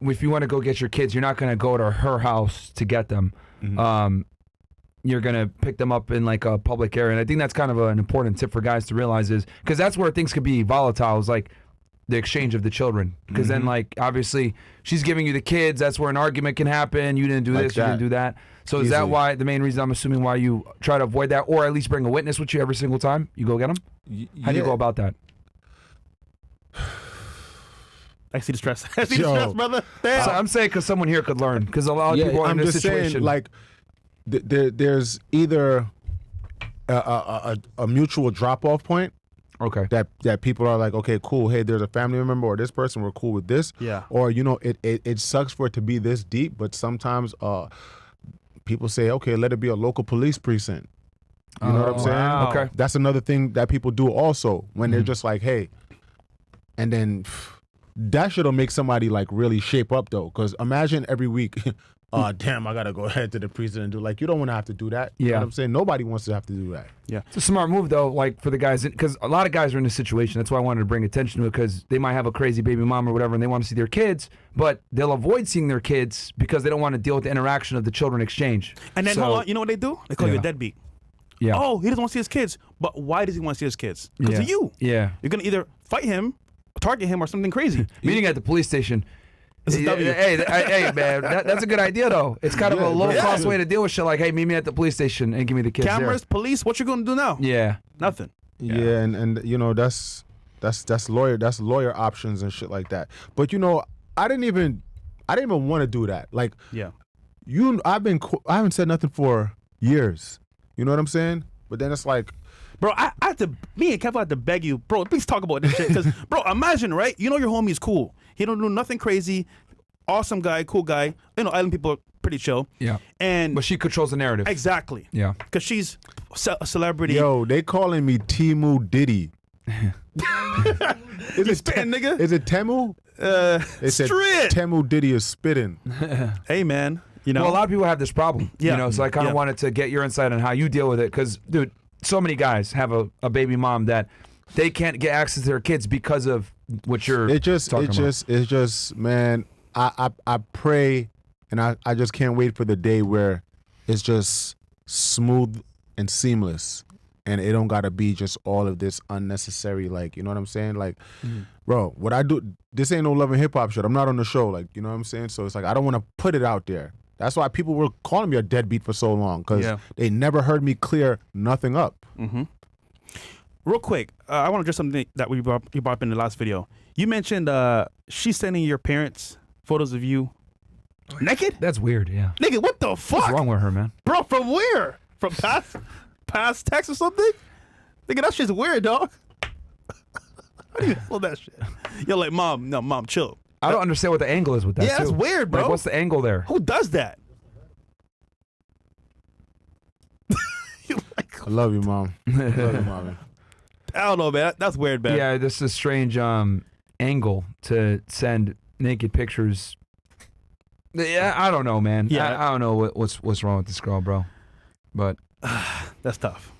if you want to go get your kids, you're not going to go to her house to get them. You're going to pick them up in like a public area. And I think that's kind of an important tip for guys to realize is because that's where things could be volatile is like the exchange of the children. Because then like obviously she's giving you the kids. That's where an argument can happen. You didn't do Like this, you didn't do that. So is that why the main reason I'm assuming why you try to avoid that or at least bring a witness with you every single time you go get them? How do you go about that? I see the stress. I see the stress, brother. Damn. So I'm saying because someone here could learn because a lot of people are in this situation. Saying, like, there's either a mutual drop-off point. Okay. That people are like, okay, cool. Hey, there's a family member or this person. We're cool with this. Yeah. Or it sucks for it to be this deep, but sometimes people say, okay, let it be a local police precinct. You know what I'm saying? Wow. Okay. That's another thing that people do also when they're just like, hey, and then. That shit'll make somebody like really shape up though, because imagine every week, damn, I gotta go ahead to the precinct and do like you don't want to have to do that. You know what I'm saying? Nobody wants to have to do that. Yeah, it's a smart move though, like for the guys, because a lot of guys are in this situation. That's why I wanted to bring attention to it because they might have a crazy baby mom or whatever, and they want to see their kids, but they'll avoid seeing their kids because they don't want to deal with the interaction of the children exchange. And then hold on, you know what they do? They call you a deadbeat. Yeah. Oh, he doesn't want to see his kids, but why does he want to see his kids? Because of you. Yeah. You're gonna either fight him, target him, or something crazy. Meeting at the police station. W. Hey, man, that's a good idea though. It's kind of a low-cost way to deal with shit. Like, hey, meet me at the police station and give me the kids. Cameras, police. What you gonna do now? Yeah, nothing. Yeah, and you know that's lawyer options and shit like that. But you know, I didn't even want to do that. Like, I haven't said nothing for years. You know what I'm saying? But then it's like. Bro, I have to, me and Kevin have to beg you, bro, please talk about this shit. Because, bro, imagine, right? You know your homie is cool. He don't do nothing crazy. Awesome guy, cool guy. You know, island people are pretty chill. Yeah. But she controls the narrative. Exactly. Yeah. Because she's a celebrity. Yo, they calling me Timu Diddy. Is it spitting, nigga? Is it Temu? They said Temu Diddy is spitting. Hey, man. You know, well, a lot of people have this problem. Yeah. You know, so I kind of wanted to get your insight on how you deal with it. Because, dude, so many guys have a baby mom that they can't get access to their kids because of what you're talking about. It's just, man, I pray and I just can't wait for the day where it's just smooth and seamless and it don't gotta be just all of this unnecessary, like, you know what I'm saying? Like, bro, what I do, this ain't no Love and Hip Hop shit. I'm not on the show, like, you know what I'm saying? So it's like, I don't want to put it out there. That's why people were calling me a deadbeat for so long, because they never heard me clear nothing up. Real quick, I want to address something that you brought up in the last video. You mentioned she's sending your parents photos of you naked? That's weird, yeah. Nigga, what the fuck? What's wrong with her, man? Bro, from where? From past text or something? Nigga, that shit's weird, dog. How do you feel that shit? You're like, mom, chill. I don't understand what the angle is with that. Yeah, that's weird, bro. Like, what's the angle there? Who does that? I love you, mom. I love you, mommy. I don't know, man. That's weird, man. Yeah, this is a strange angle to send naked pictures. Yeah, I don't know, man. Yeah, I don't know what's wrong with this girl, bro. But that's tough.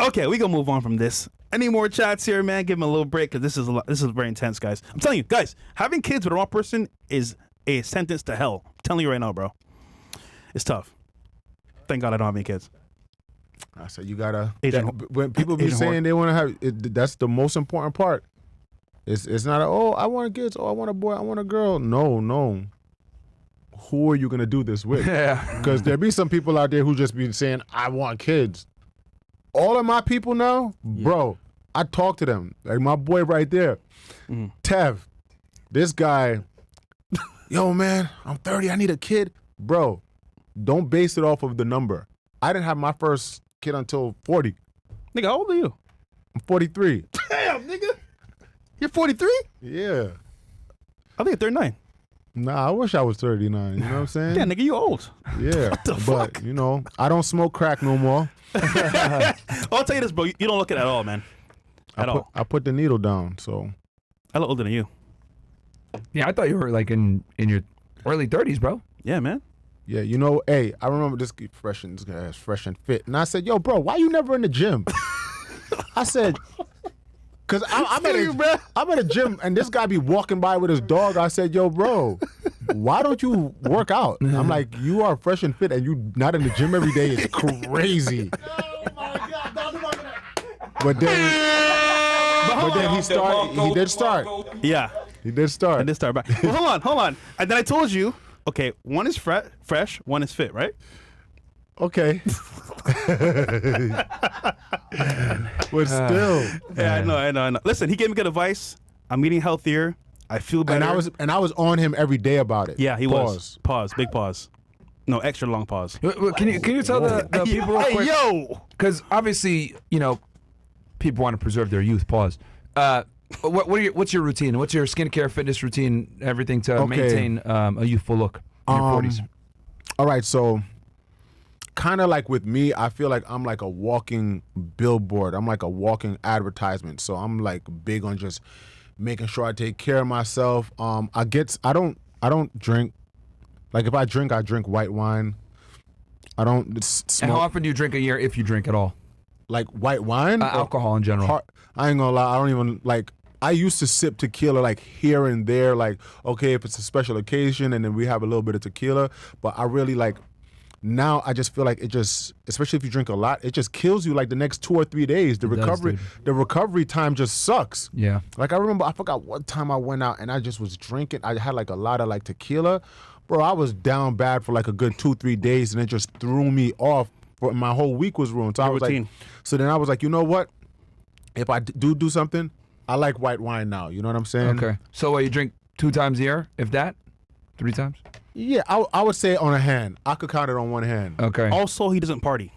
Okay, we gonna move on from this. Any more chats here, man? Give him a little break because this is very intense, guys. I'm telling you, guys, having kids with the wrong person is a sentence to hell. I'm telling you right now, bro. It's tough. Thank God I don't have any kids. I said you gotta. When people be saying they want to have, that's the most important part. It's not I want kids. Oh, I want a boy. I want a girl. No. Who are you gonna do this with? Yeah. Because there be some people out there who just be saying I want kids. All of my people now, bro. I talk to them like my boy right there, Tev. This guy, yo man, I'm 30. I need a kid, bro. Don't base it off of the number. I didn't have my first kid until 40. Nigga, how old are you? I'm 43. Damn, nigga. You're 43? Yeah. I think you're 39. Nah, I wish I was 39. You know what I'm saying? Yeah, nigga, you old. Yeah. What the but, fuck? you know, I don't smoke crack no more. I'll tell you this, bro. You don't look it at all, man. I put the needle down, so. I look older than you. Yeah, I thought you were like in your early 30s, bro. Yeah, man. Yeah, you know, hey, I remember this guy is fresh and fit. And I said, yo, bro, why you never in the gym? I said, because I'm at a gym and this guy be walking by with his dog. I said, yo, bro, why don't you work out? I'm like, you are fresh and fit and you not in the gym every day is crazy. Oh my God! Don't do that. But then he did start. Yeah. He did start. I did start. But well, hold on. And then I told you, okay, one is fresh, one is fit, right? Okay. But still. Yeah, I know. Listen, he gave me good advice. I'm eating healthier. I feel better. And I was on him every day about it. Yeah, he was. Pause. Big pause. No, extra long pause. Can you tell the people real quick? Yo! Because obviously, people want to preserve their youth. Pause. What's your routine? What's your skincare, fitness routine, everything to maintain a youthful look in your 40s? All right, so kind of like with me, I feel like I'm like a walking billboard. I'm like a walking advertisement. So I'm like big on just making sure I take care of myself. I don't drink. Like if I drink white wine. I don't smoke. And how often do you drink a year, if you drink at all? Like white wine? Alcohol in general. I ain't gonna lie, I don't even like. I used to sip tequila like here and there, like okay, if it's a special occasion and then we have a little bit of tequila. But I really like, now I just feel like it just, especially if you drink a lot, it just kills you like the next 2 or 3 days. The recovery time just sucks. Yeah. Like I remember, I forgot what time I went out and I just was drinking. I had like a lot of like tequila. Bro, I was down bad for like a good 2-3 days and it just threw me off. My whole week was ruined. So I was like, so then I was like, you know what? If I do something, I like white wine now. You know what I'm saying? Okay. So you drink 2 times a year, if that? 3 times? Yeah, I would say on a hand. I could count it on one hand. Okay. Also, he doesn't party.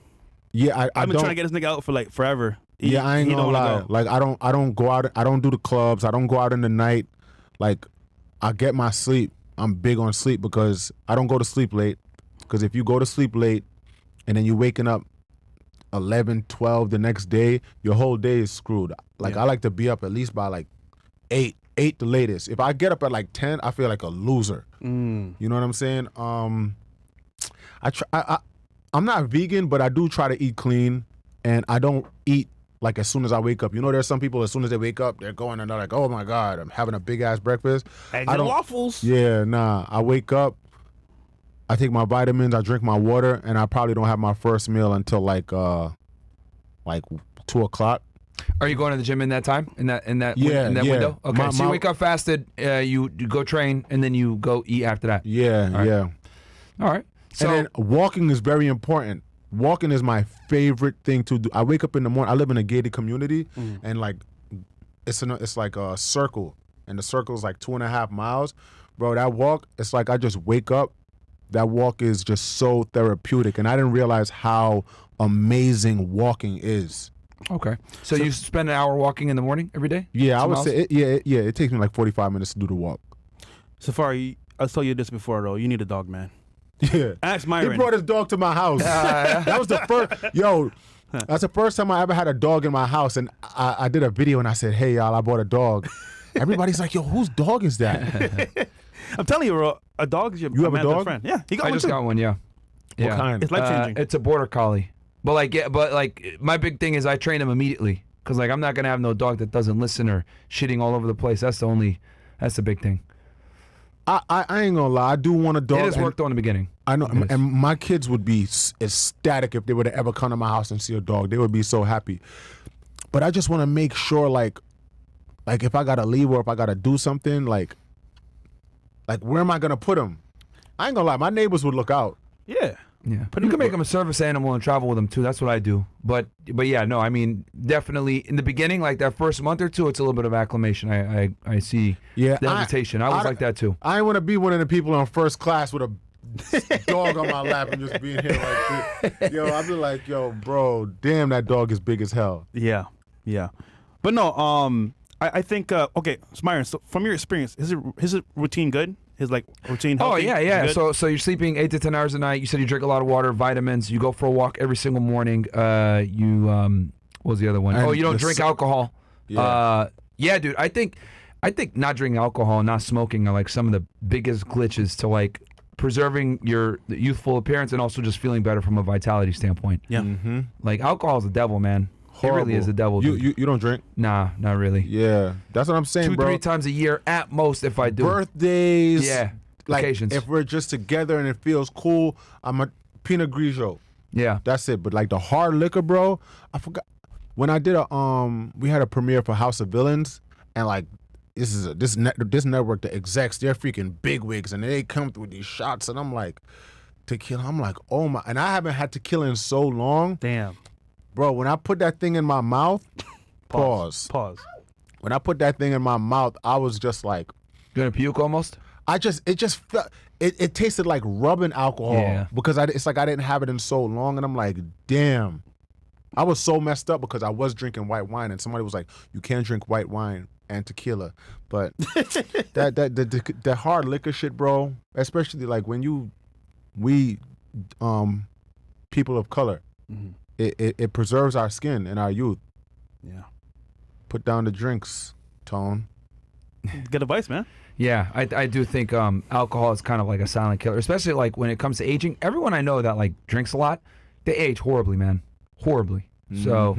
Yeah, I've been trying to get this nigga out for like forever. I ain't gonna lie. Like I don't go out. I don't do the clubs. I don't go out in the night. Like I get my sleep. I'm big on sleep because I don't go to sleep late. Because if you go to sleep late and then you're waking up 11, 12 the next day, your whole day is screwed. Like I like to be up at least by like 8 the latest. If I get up at like 10, I feel like a loser. You know what I'm saying? I'm not vegan, but I do try to eat clean, and I don't eat like as soon as I wake up. You know, there's some people as soon as they wake up, they're going and they're like, oh my God, I'm having a big ass breakfast. Eggs and waffles. Yeah, nah. I wake up, I take my vitamins, I drink my water, and I probably don't have my first meal until like 2 o'clock. Are you going to the gym in that time? In that Yeah. window? Okay. So you wake up fasted, you go train, and then you go eat after that. Yeah, All right. yeah. All right. So and then walking is very important. Walking is my favorite thing to do. I wake up in the morning. I live in a gated community, and like it's like a circle, and the circle is like 2.5 miles. Bro, that walk, it's like I just wake up. That walk is just so therapeutic, and I didn't realize how amazing walking is. Okay. So you spend an hour walking in the morning every day? Yeah, 2 I would miles? say it takes me like 45 minutes to do the walk. Safaree, I told you this before though. You need a dog, man. Yeah. Ask Myron. He brought his dog to my house. That was the first. That's the first time I ever had a dog in my house, and I did a video and I said, "Hey y'all, I bought a dog." Everybody's like, "Yo, whose dog is that?" I'm telling you, bro, a dog is your You have a man's best dog? friend. Yeah, he got I one just too. got one, yeah. What kind? It's life changing. It's a border collie. But my big thing is I train him immediately. Because I'm not going to have no dog that doesn't listen or shitting all over the place. That's the big thing. I ain't gonna lie. I do want a dog. It has worked on the beginning. I know, and my kids would be ecstatic if they were to ever come to my house and see a dog. They would be so happy. But I just want to make sure, like if I gotta leave or if I gotta do something, like where am I gonna put him? I ain't gonna lie. My neighbors would look out. Yeah. Yeah, but you can make him a service animal and travel with him too. That's what I do. But yeah, no, I mean, definitely in the beginning, like that first month or two, it's a little bit of acclimation. I see. Yeah, the hesitation. I was like that too. I want to be one of the people on first class with a dog on my lap and just being here like this. Yo, I'd be like, yo, bro, damn, that dog is big as hell. Yeah, yeah. But no, I think okay, so Myron, so from your experience, is his routine good? His like routine healthy? Oh yeah. So you're sleeping 8 to 10 hours a night. You said you drink a lot of water, vitamins. You go for a walk every single morning. What was the other one? And you don't drink alcohol. Yeah. Yeah, dude. I think not drinking alcohol and not smoking are like some of the biggest glitches to like preserving your youthful appearance and also just feeling better from a vitality standpoint. Yeah. Mm-hmm. Like alcohol is the devil, man. Horrible. It really is the devil. Dude. You don't drink? Nah, not really. Yeah, that's what I'm saying, 2-3 bro. times a year at most if I do. Birthdays. Yeah. like occasions. if we're just together and it feels cool, I'm a Pinot Grigio. Yeah. That's it. But like the hard liquor, bro, I forgot when I did we had a premiere for House of Villains, and like this network, the execs, they're freaking bigwigs, and they come through with these shots, and I'm like, tequila. I'm like, oh my, and I haven't had tequila in so long. Damn. Bro, when I put that thing in my mouth, pause. When I put that thing in my mouth, I was just like, You gonna puke almost? it just felt, it tasted like rubbing alcohol. Yeah. Because it's like I didn't have it in so long, and I'm like, damn. I was so messed up because I was drinking white wine, and somebody was like, you can't drink white wine and tequila. But that hard liquor shit, bro, especially like when we people of color, it preserves our skin and our youth. Yeah. Put down the drinks, Tone. Good advice, man. Yeah, I do think alcohol is kind of like a silent killer, especially like when it comes to aging. Everyone I know that like drinks a lot, they age horribly, man. Horribly. So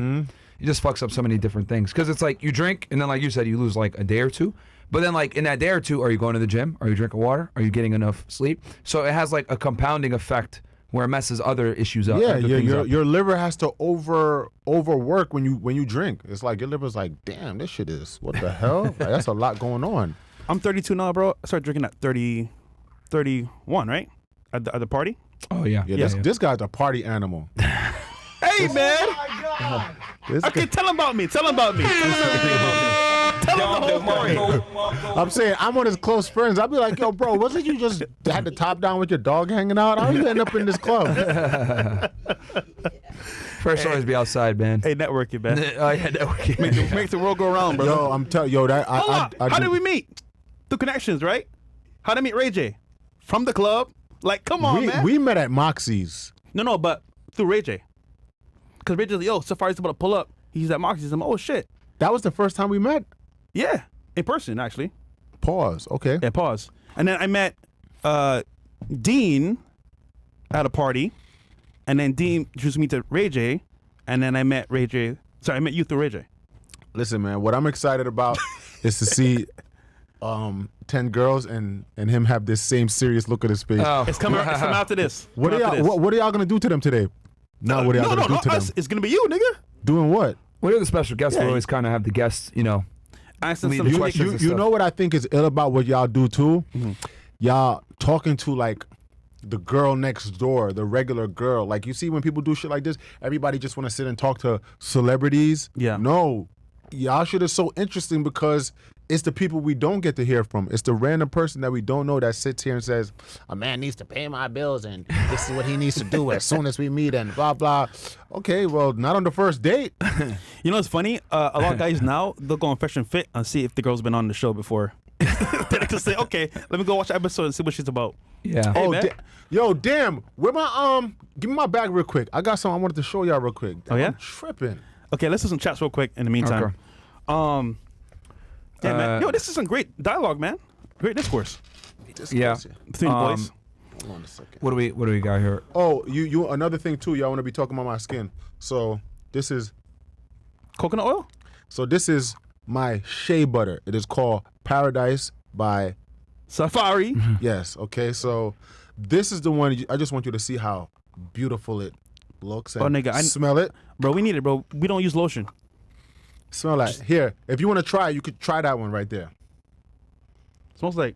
it just fucks up so many different things. Because it's like you drink, and then like you said, you lose like a day or two. But then like in that day or two, are you going to the gym? Are you drinking water? Are you getting enough sleep? So it has like a compounding effect where it messes other issues up. Yeah, other things up. your liver has to overwork when you drink. It's like your liver's like, damn, this shit is, what the hell? Like, that's a lot going on. I'm 32 now, bro. I started drinking at 31, right? At the party. Oh yeah. Yeah, this guy's a party animal. Hey, man. This Okay, guy- tell him about me. Tell him about me. Tell him the whole story. I'm saying I'm one of his close friends. I'd be like, yo, bro, wasn't you just had the top down with your dog hanging out? How you end up in this club? First always be outside, man. Hey, networking, man. Oh yeah, networking. Makes the world go around, bro. Yo, I'm telling yo that Hold on. How did we meet? Through connections, right? How did I meet Ray J? From the club? Like, come on, man. we met at Moxie's. No, but through Ray J. Because Ray J's like, yo, Safaree's about to pull up. He's at Moxie's. I'm like, oh, shit. That was the first time we met. Yeah. In person, actually. Pause. Okay. Yeah, pause. And then I met Dean at a party. And then Dean introduced me to Ray J. And then I met Ray J. Sorry, I met you through Ray J. Listen, man, what I'm excited about is to see 10 girls and him have this same serious look at his face. Oh. It's coming after this. What are y'all gonna do to them today? Not what are y'all gonna do to them? It's gonna be you, nigga. Doing what? We're the special guests. Yeah. We always kind of have the guests, you know. Asking Lead some the tricky- questions and You stuff. know what I think is ill about what y'all do too? Y'all talking to like the girl next door, the regular girl. Like you see when people do shit like this, everybody just want to sit and talk to celebrities. Yeah. No, y'all shit is so interesting because it's the people we don't get to hear from. It's the random person that we don't know that sits here and says, a man needs to pay my bills and this is what he needs to do as soon as we meet and blah, blah. Okay, well, not on the first date. You know what's funny? A lot of guys now, they'll go on Fresh and Fit and see if the girl's been on the show before. They can say, okay, let me go watch the episode and see what she's about. Yeah. Hey, Oh, man. yo, damn. Where my, give me my bag real quick. I got something I wanted to show y'all real quick. Oh, yeah? I'm tripping. Okay, let's do some chats real quick in the meantime. Okay. Yeah, man. Yo, this is some great dialogue, man. Great discourse Yeah. between the boys. Hold on a second. What do we got here? Oh, you another thing too, y'all want to be talking about my skin. So this is Coconut oil? my shea butter. It is called Paradise by Safaree. yes. Okay, so this is the one. I just want you to see how beautiful it looks and Oh, nigga, smell it. Bro, we need it, bro. We don't use lotion. Smell that. Here, if you want to try, you could try that one right there. Smells like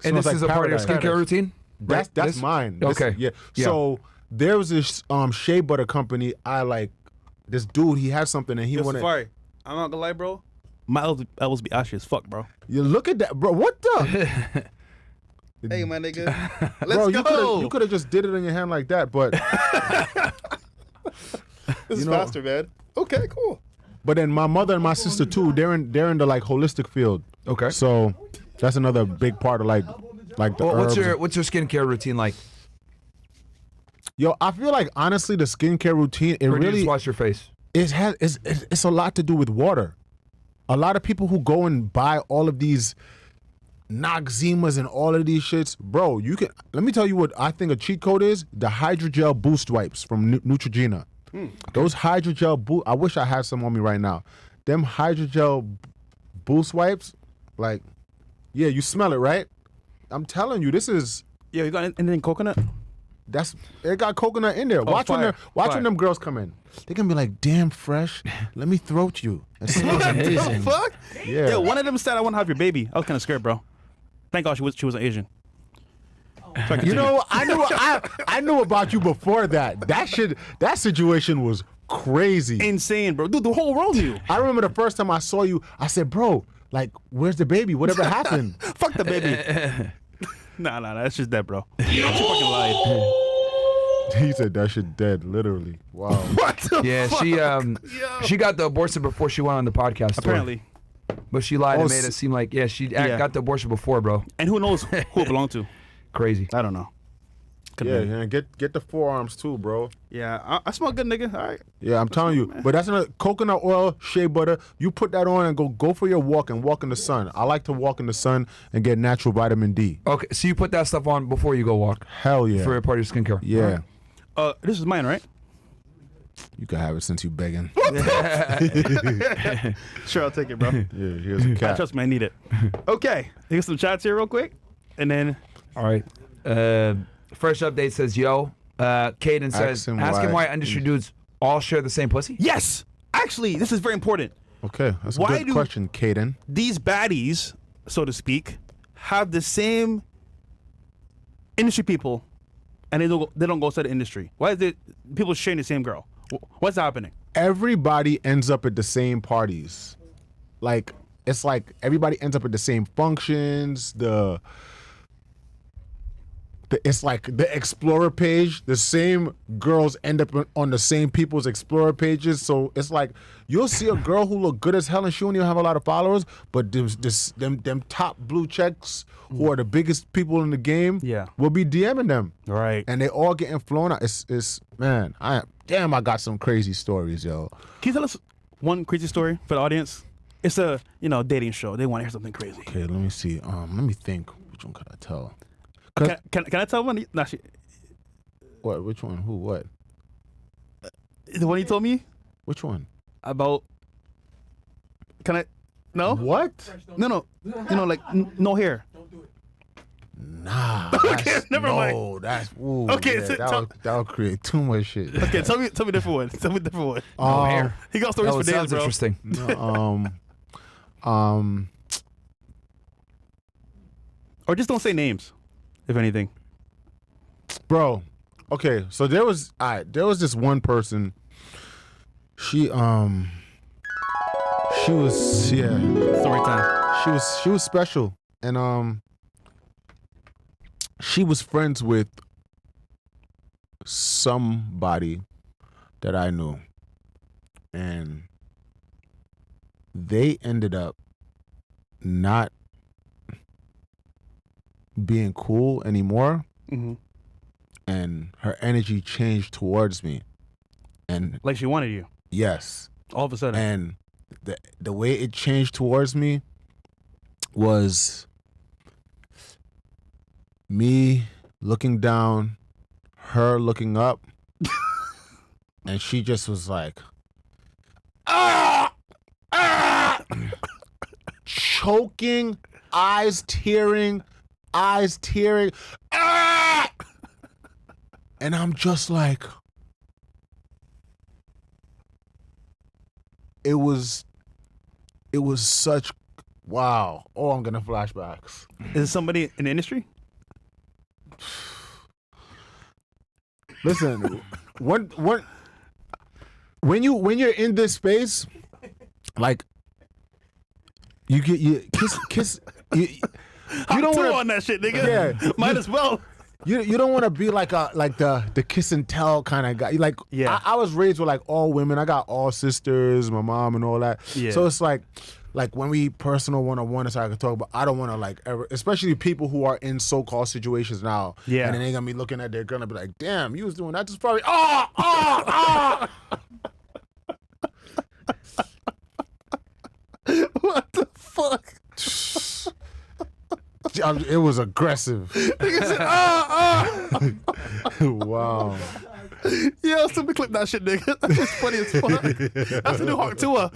And Smells this is a like part of your paradise. skincare routine? That's Right? This? mine. This- Okay. yeah. Yeah. So there was this shea butter company. I like this dude. He had something and he Yo, wanted. Safaree. I'm not gonna lie, bro. My elbows be ashy as fuck, bro. You look at that, bro. What the? Hey, my nigga. Bro, Let's go. you could have just did it in your hand like that, but This is you know- faster, man. Okay, cool. but then my mother and my sister too. They're in the like holistic field. Okay. So that's another big part of like the Well, herbs. what's your skincare routine like? Yo, I feel like honestly the skincare routine it Or do you really just wash your face? it's a lot to do with water. A lot of people who go and buy all of these Noxemas and all of these shits, bro, you can. Let me tell you what I think a cheat code is: the Hydrogel Boost Wipes from Neutrogena. Those Hydrogel I wish I had some on me right now. Them Hydrogel Boost Wipes, like, yeah, you smell it, right? I'm telling you, this is Yeah, you got anything coconut? it got coconut in there. Watch fire, when them girls come in. They're gonna be like, damn fresh. Let me throat you. It smells amazing. Fuck. Yeah. Yo, one of them said I want to have your baby. I was kind of scared, bro. Thank God she wasn't Asian. So You know, I knew about you before that. That situation was crazy. insane, bro. Dude, the whole world knew. I remember the first time I saw you, I said, bro, like, where's the baby? Whatever happened? Fuck the baby. Nah, that's just dead, bro. She fucking lied. He said that shit dead, literally. Wow. What the Yeah, fuck? she got the abortion before she went on the podcast. Apparently. But she lied Oh, and made it seem like, she Yeah. got the abortion before, bro. And who knows who it belonged to? Crazy. I don't know. Could Yeah, be. man, get the forearms too, bro. Yeah, I smell good, nigga. All right. Yeah, I'm telling you. But that's another coconut oil, shea butter. You put that on and go for your walk and walk in the sun. I like to walk in the sun and get natural vitamin D. Okay, so you put that stuff on before you go walk Hell yeah. for a part of your skincare. Yeah. This is mine, right? You can have it since you begging. Sure, I'll take it, bro. Yeah, here's a cat. Trust me, I need it. Okay, get some chats here real quick, and then All right. First update says, Caden says, ask him why industry dudes all share the same pussy. yes, actually, this is very important. Okay, that's a Why good do- question, Caden. These baddies, so to speak, have the same industry people, and they don't go outside the industry. Why is it people sharing the same girl? What's happening? Everybody ends up at the same parties. Like, it's like everybody ends up at the same functions. It's like the Explorer page. The same girls end up on the same people's Explorer pages. So it's like you'll see a girl who look good as hell and she don't even have a lot of followers, but them top blue checks who are the biggest people in the game, Yeah. will be DMing them. Right. And they all getting flown out. It's man, I got some crazy stories, yo. Can you tell us one crazy story for the audience? It's a dating show. They want to hear something crazy. Okay, let me see. Let me think. Which one could I tell? Can I tell one? Nah, What? Which one? Who? What? the one you told me Which one? about? Can I? No. What? No. Like no hair. Nah. Okay, never mind. No, that's ooh, Okay, yeah, so that would create too much shit. Okay, tell me a different one. Tell me a different one. No hair. He got stories Oh, for it days, sounds bro. interesting. No, Or just don't say names, if anything. bro. Okay, so there was this one person. She was Story time. she was special, and she was friends with somebody that I knew, and they ended up not being cool anymore, Mm-hmm. and her energy changed towards me, and Like she wanted you. yes, All of a sudden. and the way it changed towards me was me looking down, her looking up, and she just was like, choking, eyes tearing, and I'm just like, it was such, wow. Oh, I'm getting flashbacks. Is it somebody in the industry? Listen, when you're in this space, like you kiss. You don't want on that shit, nigga. Yeah. Might as well. You don't want to be like the kiss and tell kind of guy. Like, Yeah. I was raised with like all women. I got all sisters, my mom and all that. Yeah. So it's like when we personal one-on-one, so I can talk about. I don't want to like ever, especially people who are in so-called situations now. Yeah. And then they're gonna be looking at their girl and be like, "Damn, you was doing that." Just probably What the fuck? It was aggressive. Wow. Yo, somebody clip that shit, nigga. It's funny as fuck. That's a new Hawk tour.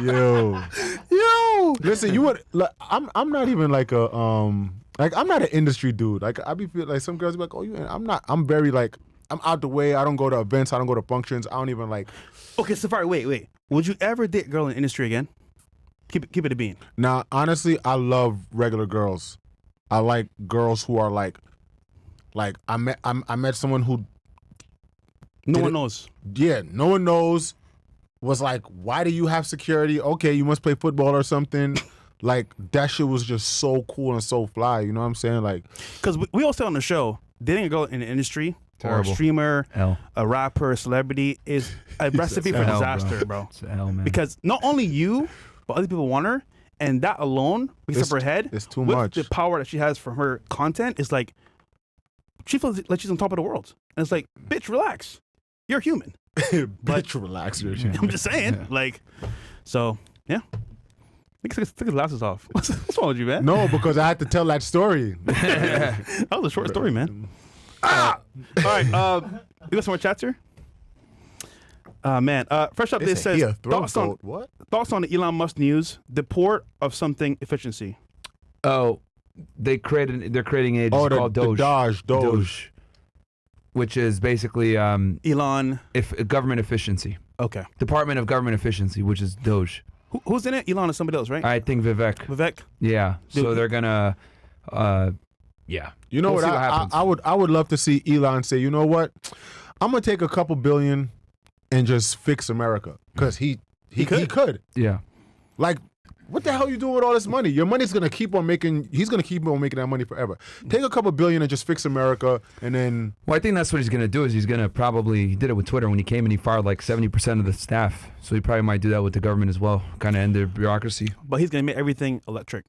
Yo. Listen, you would. Like, I'm not even like a like I'm not an industry dude. Like I be feel like some girls be like, oh, you. I'm not. I'm very like I'm out the way. I don't go to events. I don't go to functions. I don't even like. Okay, Safaree, wait. Would you ever date a girl in the industry again? Keep it a bean. Now, honestly, I love regular girls. I like girls who are like I met someone who. No one knows. Yeah, no one knows. Was like, why do you have security? Okay, you must play football or something. Like that shit was just so cool and so fly. You know what I'm saying? Like, because we all say on the show, dating a girl in the industry or a Terrible. streamer, L. a rapper, a celebrity is a recipe for L, disaster, bro. It's L, man. Because not only you, but other people want her, and that alone makes up her head. It's too with much. The power that she has from her content is like, she feels like she's on top of the world, and it's like, bitch, relax. You're human. bitch, relax your shit. I'm just saying, like, so yeah. Take his glasses off. What's wrong with you, man? No, because I had to tell that story. That was a short story, man. All right, you got some more chats here? Man, fresh update says thoughts on the Elon Musk news, the port of something efficiency. Oh, they're creating an agency called Doge, which is basically Elon. Government efficiency. Okay. Department of Government Efficiency, which is Doge. Who's in it? Elon is somebody else, right? I think Vivek. Vivek. Yeah. So Dude. they're gonna, yeah. You know We'll see what? what happens. I would love to see Elon say, you know what? I'm gonna take a couple billion and just fix America because he could. Yeah. Like, what the hell are you doing with all this money? Your money's gonna keep on making. He's gonna keep on making that money forever. Take a couple billion and just fix America, and then. Well, I think that's what he's gonna do. Is he's gonna he did it with Twitter when he came and he fired like 70% of the staff. So he probably might do that with the government as well. Kind of end their bureaucracy. But he's gonna make everything electric.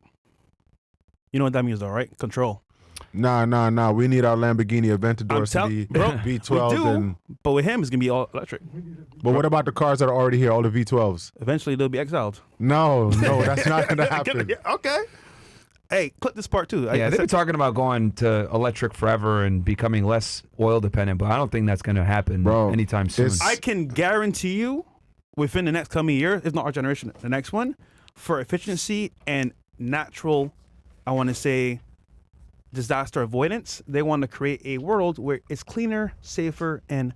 You know what that means, though, right? Control. Nah. We need our Lamborghini Aventadors to be bro, V12. we do, and, but with him, it's gonna be all electric. but what about the cars that are already here, all the V12s? Eventually, they'll be exiled. No, that's not gonna happen. Yeah, okay. Hey, clip this part too. Yeah, they've been talking about going to electric forever and becoming less oil dependent, but I don't think that's gonna happen anytime soon. I can guarantee you, within the next coming year, if not our generation, the next one, for efficiency and natural, I want to say, disaster avoidance, they want to create a world where it's cleaner, safer, and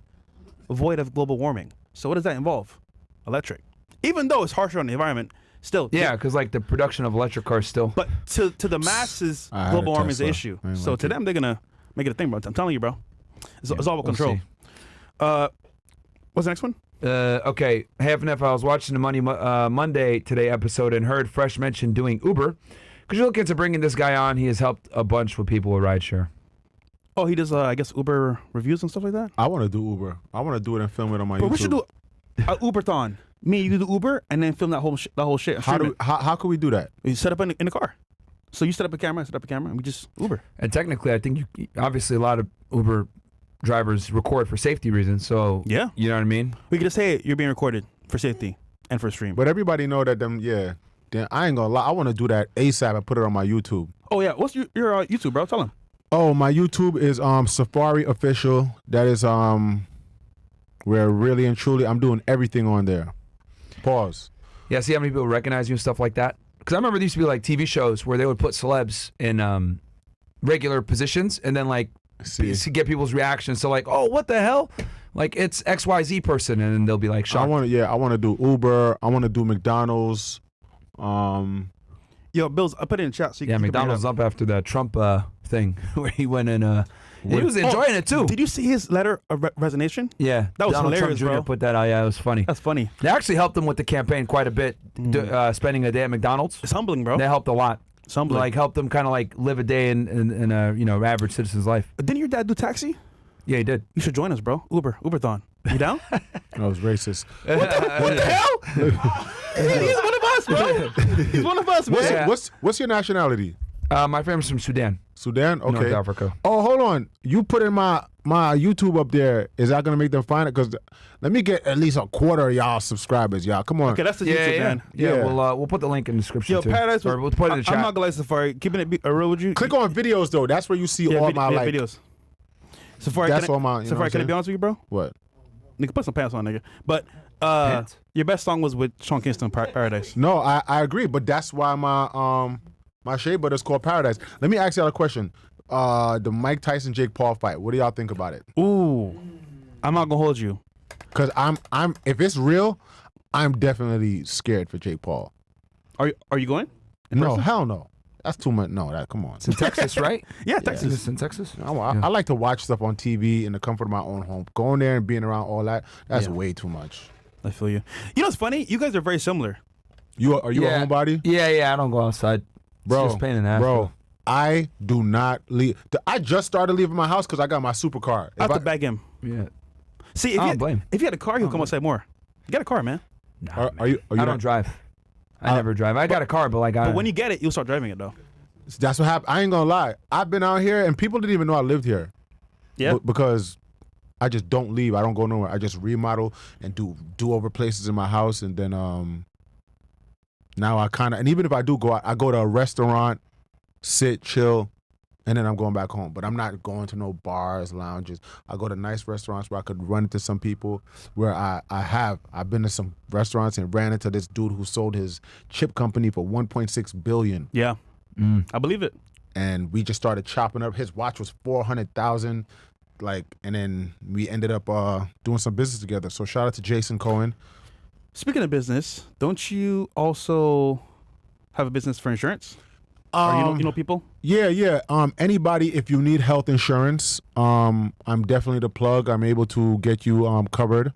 void of global warming. So what does that involve? Electric. Even though it's harsher on the environment, still. Yeah, because like the production of electric cars still. But to the masses, I had global a warming is an Tesla. issue. I didn't So like to it. them, they're going to make it a thing, bro. I'm telling you, bro. It's all about we'll control. see. What's the next one? Okay, half and half. I was watching the Monday Today episode and heard Fresh mention doing Uber. Because you're looking into bringing this guy on. He has helped a bunch with people with rideshare. Oh, he does, I guess, Uber reviews and stuff like that? I want to do Uber. I want to do it and film it on my But YouTube. we should do an Uber-thon. Me, you do the Uber, and then film that whole shit. and stream it. How can we do that? You set up in the car. So you set up a camera, and we just Uber. And technically, I think obviously a lot of Uber drivers record for safety reasons. So Yeah. you know what I mean? We could just say you're being recorded for safety and for stream. But everybody know that them. Yeah. Then I ain't gonna lie. I want to do that ASAP and put it on my YouTube. Oh yeah, what's your YouTube, bro? Tell him. Oh, my YouTube is Safaree Official. That is where really and truly I'm doing everything on there. Pause. Yeah, see how many people recognize you and stuff like that? Because I remember there used to be like TV shows where they would put celebs in regular positions and then like to get people's reactions. So like, oh, what the hell? Like it's XYZ person, and then they'll be like shocked. I want to do Uber. I want to do McDonald's. Yo, Bills, I put it in chat. So you Yeah, can McDonald's up after the Trump thing where he went and he was enjoying it too. Did you see his letter of resignation? Yeah, That was Donald hilarious, Trump Jr. bro. put that out. Yeah, it was funny. That's funny. They actually helped him with the campaign quite a bit, spending a day at McDonald's. It's humbling, bro. They helped a lot. It's humbling. Like helped them kind of like live a day in a average citizen's life. Didn't your dad do taxi? Yeah, he did. You should join us, bro. Uber-thon. You down? That was racist. What the hell? He's one of us, bro. He's one of us, man. Yeah. What's your nationality? My family's from Sudan, Sudan? Okay. North Africa. Oh, hold on. You put in my YouTube up there. Is that gonna make them find it? Because let me get at least a quarter of y'all subscribers, y'all. Come on. Okay, that's the YouTube, man. Yeah. Yeah. We'll put the link in the description Yo, too. Paradise. Or we'll put it in the chat. I'm not gonna lie, Safaree. Keeping it real with you. Click on videos though. That's where you see all my like. videos. Safaree, That's all my. You know what Safaree, I'm can I be saying? honest with you, bro? What? Nigga, put some pants on, nigga. But Pants? your best song was with Sean Kingston, Paradise. No, I agree, but that's why my shea butter is called Paradise. Let me ask y'all a question. The Mike Tyson Jake Paul fight. What do y'all think about it? Ooh, I'm not gonna hold you. Cause I'm if it's real, I'm definitely scared for Jake Paul. Are you going? No, hell no. That's too much. No, come on. It's in Texas, right? Yeah, Texas. It's in Texas. I like to watch stuff on TV in the comfort of my own home. Going there and being around all that's way too much. I feel you. You know what's funny? You guys are very similar. Are you a homebody? Yeah. I don't go outside. Bro, it's just pain in the ass, bro. I do not leave. I just started leaving my house because I got my supercar. I have to bag him. Yeah. See, if you had a car, he'll come outside more. You got a car, man. Nah, are you I don't drive. I never drive. I got a car, but But when you get it, you'll start driving it though. That's what happened. I ain't gonna lie. I've been out here and people didn't even know I lived here. Yeah. Because I just don't leave. I don't go nowhere. I just remodel and do over places in my house, and then now I kind of, and even if I do go out, I go to a restaurant, sit, chill, and then I'm going back home. But I'm not going to no bars, lounges. I go to nice restaurants where I could run into some people. Where I've been to some restaurants and ran into this dude who sold his chip company for $1.6 billion. Yeah. I believe it. And we just started chopping up. His watch was $400,000, and then we ended up doing some business together. So shout out to Jason Cohen. Speaking of business, don't you also have a business for insurance? Or you know people? Yeah. Anybody, if you need health insurance, I'm definitely the plug. I'm able to get you covered.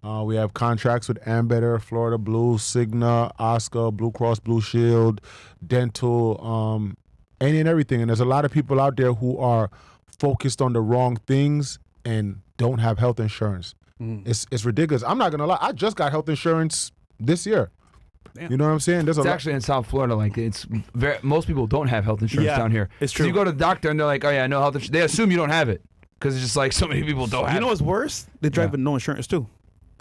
We have contracts with Ambetter, Florida Blue, Cigna, Oscar, Blue Cross Blue Shield, dental, any and everything. And there's a lot of people out there who are focused on the wrong things and don't have health insurance. It's ridiculous. I'm not gonna lie. I just got health insurance this year. Damn. You know what I'm saying? It's actually in South Florida. Like most people don't have health insurance down here. It's true. So you go to the doctor and they're like, "Oh yeah, no health insurance." They assume you don't have it because it's just like so many people don't have. You know what's worse? They drive with no insurance too,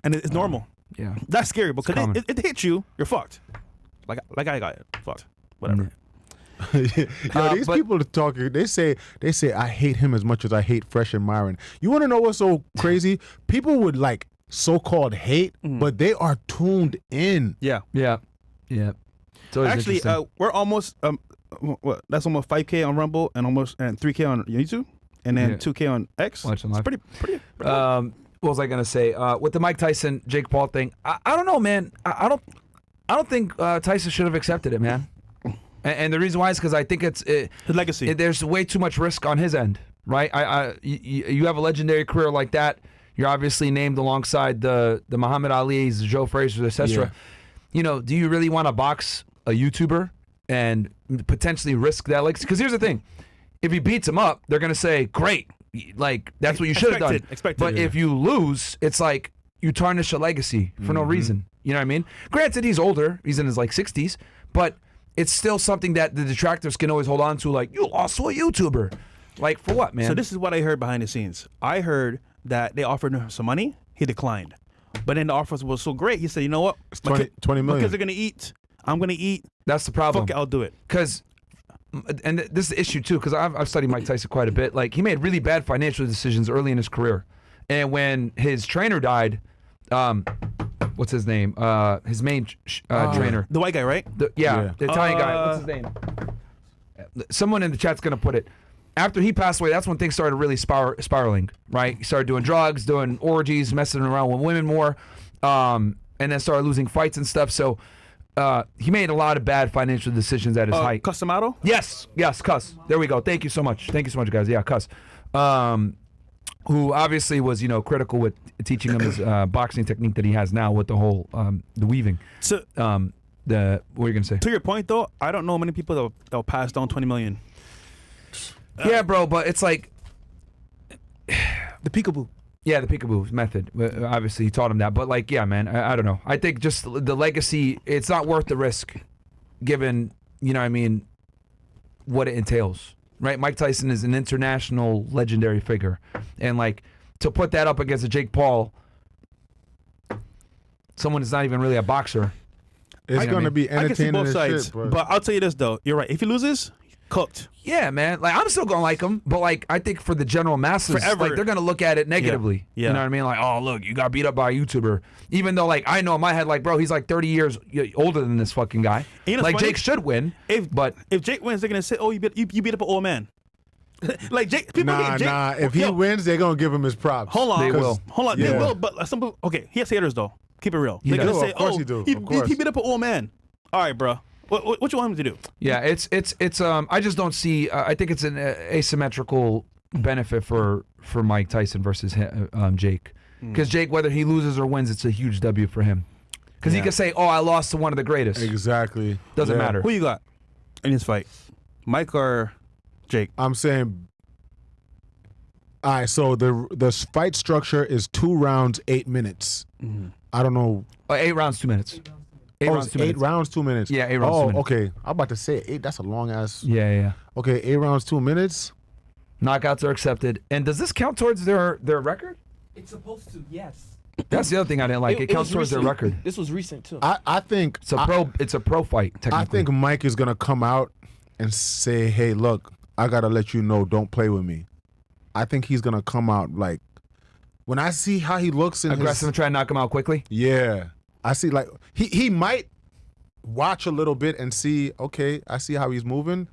and it's normal. Yeah, That's scary because it hits you. You're fucked. Like I got it. Fucked. Whatever. These people are talking. They say I hate him as much as I hate Fresh and Myron. You want to know what's so crazy? People would like so-called hate, but they are tuned in. Yeah. So Actually, we're almost that's almost 5K on Rumble and 3K on YouTube, and then 2K on X. Watching It's live. pretty. What was I gonna say? With the Mike Tyson Jake Paul thing, I don't know, man. I don't think Tyson should have accepted it, man. And the reason why is because I think it's His legacy. there's way too much risk on his end, right? You have a legendary career like that. You're obviously named alongside the Muhammad Ali's, the Joe Frazier, etc. Yeah. Do you really want to box a YouTuber and potentially risk that? Like, because here's the thing: if he beats him up, they're gonna say, "Great, like that's what you should have done." But if you lose, it's like you tarnish a legacy for no reason. You know what I mean? Granted, he's older; he's in his 60s, but it's still something that the detractors can always hold on to. Like, you lost to a YouTuber, like for what, man? So this is what I heard behind the scenes. I heard that they offered him some money. He declined. But then the offer was so great, he said, "You know what? It's 20 million. Because they're gonna eat. I'm gonna eat. That's the problem. Fuck it, I'll do it." Because, and this is the issue too, because I've studied Mike Tyson quite a bit. Like, he made really bad financial decisions early in his career, and when his trainer died, what's his name? His main trainer, The white guy, right? the Italian guy. What's his name? Someone in the chat's gonna put it. After he passed away, that's when things started really spiraling, right? He started doing drugs, doing orgies, messing around with women more, and then started losing fights and stuff. So he made a lot of bad financial decisions at his height. Customato? Yes, Cuss. There we go. Thank you so much, guys. Yeah, Cuss. Who obviously was, critical with teaching him his boxing technique that he has now with the whole the weaving. So, what were you gonna say? to your point, though, I don't know many people that'll pass down 20 million. Yeah, bro, but it's like The peekaboo. Yeah, the peekaboo method. Obviously, he taught him that. But, like, yeah, man, I don't know. I think just the legacy, it's not worth the risk, given, what it entails, right? Mike Tyson is an international legendary figure. And, like, to put that up against a Jake Paul, someone that's not even really a boxer. It's going to be I can see entertaining both as sides. shit, but I'll tell you this, though. You're right. If he loses, cooked. Yeah, man. Like, I'm still gonna like him, but like, I think for the general masses, Forever. like, they're gonna look at it negatively. Yeah. You know what I mean? Like, oh, look, you got beat up by a YouTuber. Even though, like, I know in my head, like, bro, he's like 30 years older than this fucking guy. You know, like, funny? Jake should win. If Jake wins, they're gonna say, "Oh, you beat up an old man." Like Jake, people get Jake. If he wins, they're gonna give him his props. Hold on, They will. Hold on, Yeah. they will. But some people, okay, he has haters though. Keep it real. He They're does. gonna say, Of course "Oh, he do. he Of course. beat up an old man." All right, bro. What you want him to do? Yeah, it's I just don't see. I think it's an asymmetrical benefit for Mike Tyson versus Jake, because Jake, whether he loses or wins, it's a huge W for him, because he can say, "Oh, I lost to one of the greatest." Exactly. Doesn't matter. Who you got in this fight, Mike or Jake? I'm saying. All right, so the fight structure is 2 rounds, 8 minutes. I don't know. 8 rounds, 2 minutes. 8 rounds, 2 minutes. 8 rounds, 2 minutes. Yeah, 8 rounds, 2 minutes. okay. I'm about to say 8. That's a long ass. Yeah. Okay, 8 rounds, 2 minutes. Knockouts are accepted. And does this count towards their record? It's supposed to, yes. That's the other thing I didn't like. It counts was towards their recent. record. This was recent too. I think It's a pro fight. Technically, I think Mike is gonna come out and say, "Hey, look, I gotta let you know, don't play with me." I think he's gonna come out like when I see how he looks in aggressive and try to knock him out quickly. Yeah, I see. Like he might watch a little bit and see. Okay, I see how he's moving,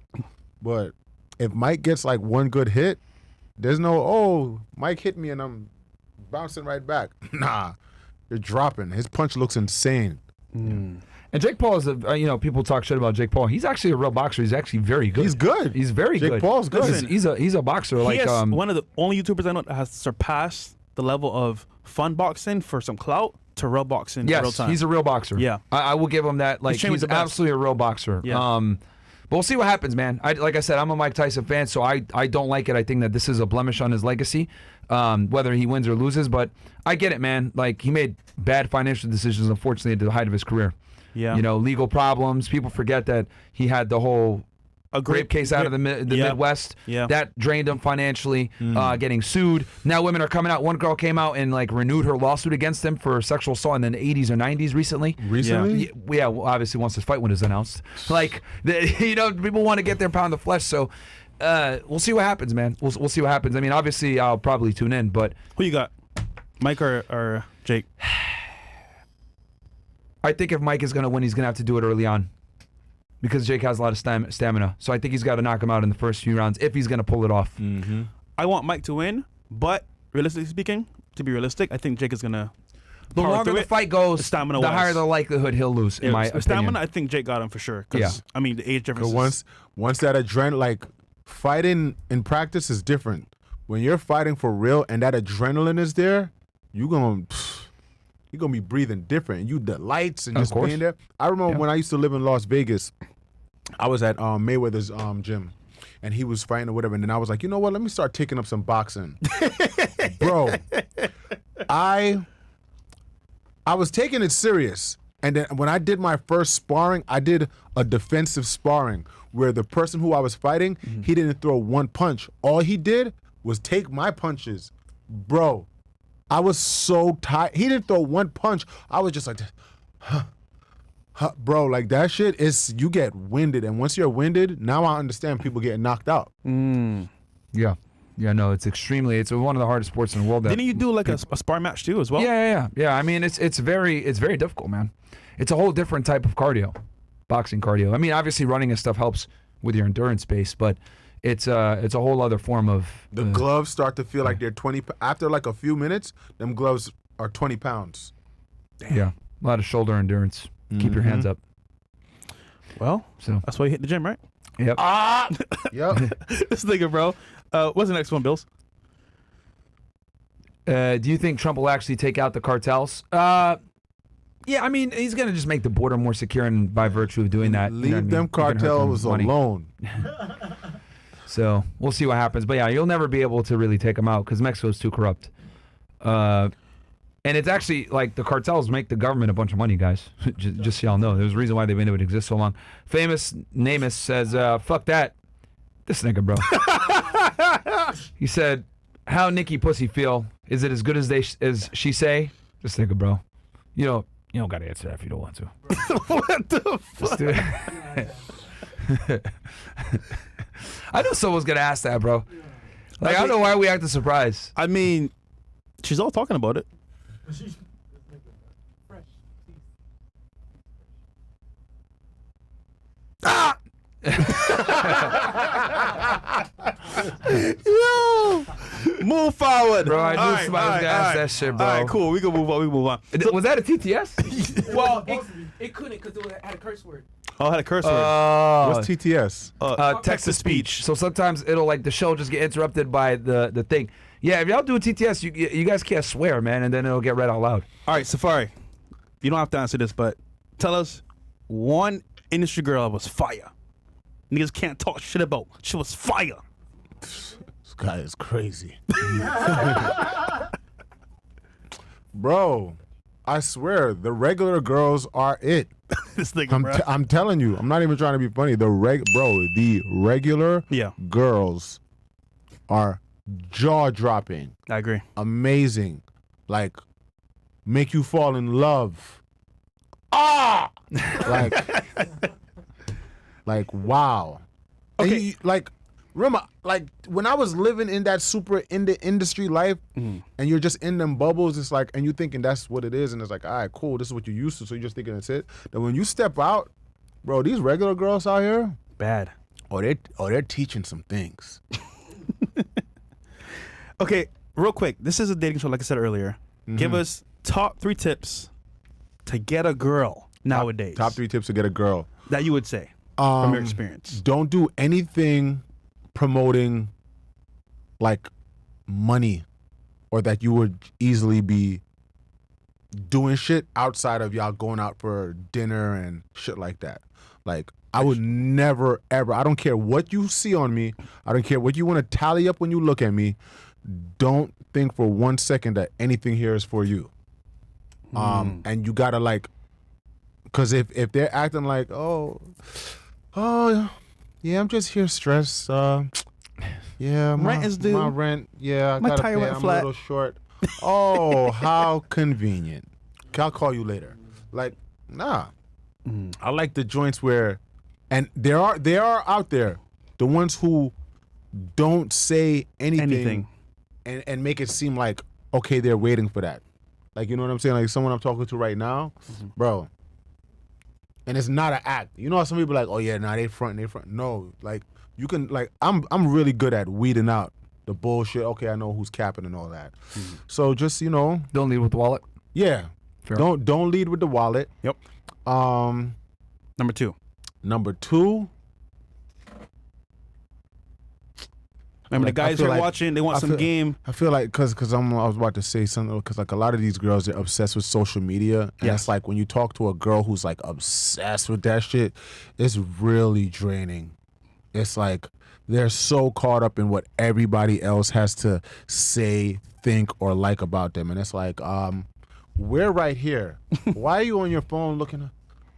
but if Mike gets like one good hit, there's no Mike hit me and I'm bouncing right back. Nah, you're dropping. His punch looks insane. And Jake Paul is people talk shit about Jake Paul. He's actually a real boxer. He's actually very good. He's good. He's very good. Jake Paul's good. Listen, He's a boxer. He Like is one of the only YouTubers I know that has surpassed the level of fun boxing for some clout to real boxing. yes, real time. he's a real boxer. Yeah. I will give him that. Like trained with he's the best. absolutely a real boxer. Yeah. But we'll see what happens, man. Like I said, I'm a Mike Tyson fan, so I don't like it. I think that this is a blemish on his legacy, whether he wins or loses. But I get it, man. Like he made bad financial decisions, unfortunately, at the height of his career. Yeah. Legal problems. People forget that he had the whole rape case out of the Midwest. Yeah. That drained him financially, getting sued. Now women are coming out. One girl came out and like renewed her lawsuit against him for sexual assault in the 80s or 90s recently. Recently? Yeah, well, obviously once his fight win is announced. Like, people want to get their pound of flesh, so we'll see what happens, man. We'll see what happens. I mean, obviously I'll probably tune in, but Who you got, Mike or Jake? I think if Mike is going to win, he's going to have to do it early on. Because Jake has a lot of stamina. So I think he's got to knock him out in the first few rounds if he's going to pull it off. I want Mike to win, but realistically speaking, to be realistic, I think Jake is gonna. The longer the fight goes, the stamina-wise. higher the likelihood he'll lose, in my opinion. Stamina, I think Jake got him for sure. 'Cause, Yeah. I mean, the age difference. Once that adrenaline, like fighting in practice is different. When you're fighting for real and that adrenaline is there, you're gonna be breathing different. You the lights and Of just course. being there. I remember when I used to live in Las Vegas, I was at Mayweather's gym, and he was fighting or whatever. And then I was like, you know what? Let me start taking up some boxing, bro. I was taking it serious. And then when I did my first sparring, I did a defensive sparring where the person who I was fighting, he didn't throw one punch. All he did was take my punches. Bro, I was so tired. He didn't throw one punch. I was just like, bro, like that shit is, you get winded. And once you're winded, now I understand people getting knocked out. Yeah. Yeah, no, it's one of the hardest sports in the world. Didn't you do like a spar match too as well? Yeah. I mean, it's very difficult, man. It's a whole different type of cardio, boxing cardio. I mean, obviously running and stuff helps with your endurance base, but it's a whole other form of. The gloves start to feel like they're 20. After like a few minutes, them gloves are 20 pounds. Damn. Yeah, a lot of shoulder endurance. Keep your hands up. Well, So that's why you hit the gym, right? yep. Yep. This nigga, bro. What's the next one, Bills? Do you think Trump will actually take out the cartels? Yeah, I mean, he's gonna just make the border more secure, and by virtue of doing that, Leave them cartels alone. So we'll see what happens. But yeah, you'll never be able to really take them out because Mexico's too corrupt. And it's actually like the cartels make the government a bunch of money, guys. just so y'all know, there's a reason why they've been able to exist so long. Famous Namus says, "Fuck that, this nigga, bro." He said, "How Nicki pussy feel? Is it as good as she say?" This nigga, bro. You don't gotta answer that if you don't want to. What the fuck? Let's do it. I knew someone was gonna ask that, bro. Like, I don't know why we acted surprised. I mean, she's all talking about it. Ah! Yo, move forward, Bro, I knew somebody was gonna ask that shit, bro. All right, cool. We can move on. Was that a TTS? Well, it couldn't because it had a curse word. Oh, I had a curse word. What's TTS? Text to speech. So sometimes it'll like the show just get interrupted by the thing. Yeah, if y'all do a TTS, you guys can't swear, man, and then it'll get read out loud. All right, Safaree, you don't have to answer this, but tell us one industry girl that was fire. Niggas can't talk shit about. She was fire. This guy is crazy. Bro, I swear, the regular girls are it. This nigga, bro. I'm telling you, I'm not even trying to be funny. The regular girls are jaw-dropping. I agree. Amazing. Like, make you fall in love. Ah! Like wow. Okay. And like, remember, like when I was living in that super in the industry life, and you're just in them bubbles, it's like, and you thinking that's what it is, and it's like, all right, cool, this is what you're used to, so you're just thinking that's it. Then when you step out, bro, these regular girls out here, Bad. they're teaching some things. Okay, real quick. This is a dating show, like I said earlier. Give us top 3 tips to get a girl nowadays. Top 3 tips to get a girl. That you would say from your experience. Don't do anything promoting like money, or that you would easily be doing shit outside of y'all going out for dinner and shit like that. Like, I would never ever, I don't care what you see on me, I don't care what you want to tally up when you look at me, don't think for 1 second that anything here is for you. And you gotta like, because if they're acting like, oh yeah, I'm just here stressed, yeah, Rent is due. my rent, yeah, I My gotta tire pay, went I'm flat. a little short. Oh, how convenient. I'll call you later. Like, nah. I like the joints where, and they are out there, the ones who don't say anything. And make it seem like, okay, they're waiting for that. Like, you know what I'm saying? Like someone I'm talking to right now, bro. And it's not an act. You know how some people are like, oh yeah, nah, they front. No, like you can, like, I'm really good at weeding out the bullshit. Okay, I know who's capping and all that. So just, you know, Don't lead with the wallet. yeah. Fair. Don't lead with the wallet. Yep. Number 2. Number 2. Remember, Like, the I guys feel here like- watching, they want I some feel- game. I feel like because I was about to say something, because like a lot of these girls are obsessed with social media, and Yes. it's like when you talk to a girl who's like obsessed with that shit, it's really draining. It's like they're so caught up in what everybody else has to say, think, or like about them, and it's like, we're right here. Why are you on your phone looking at?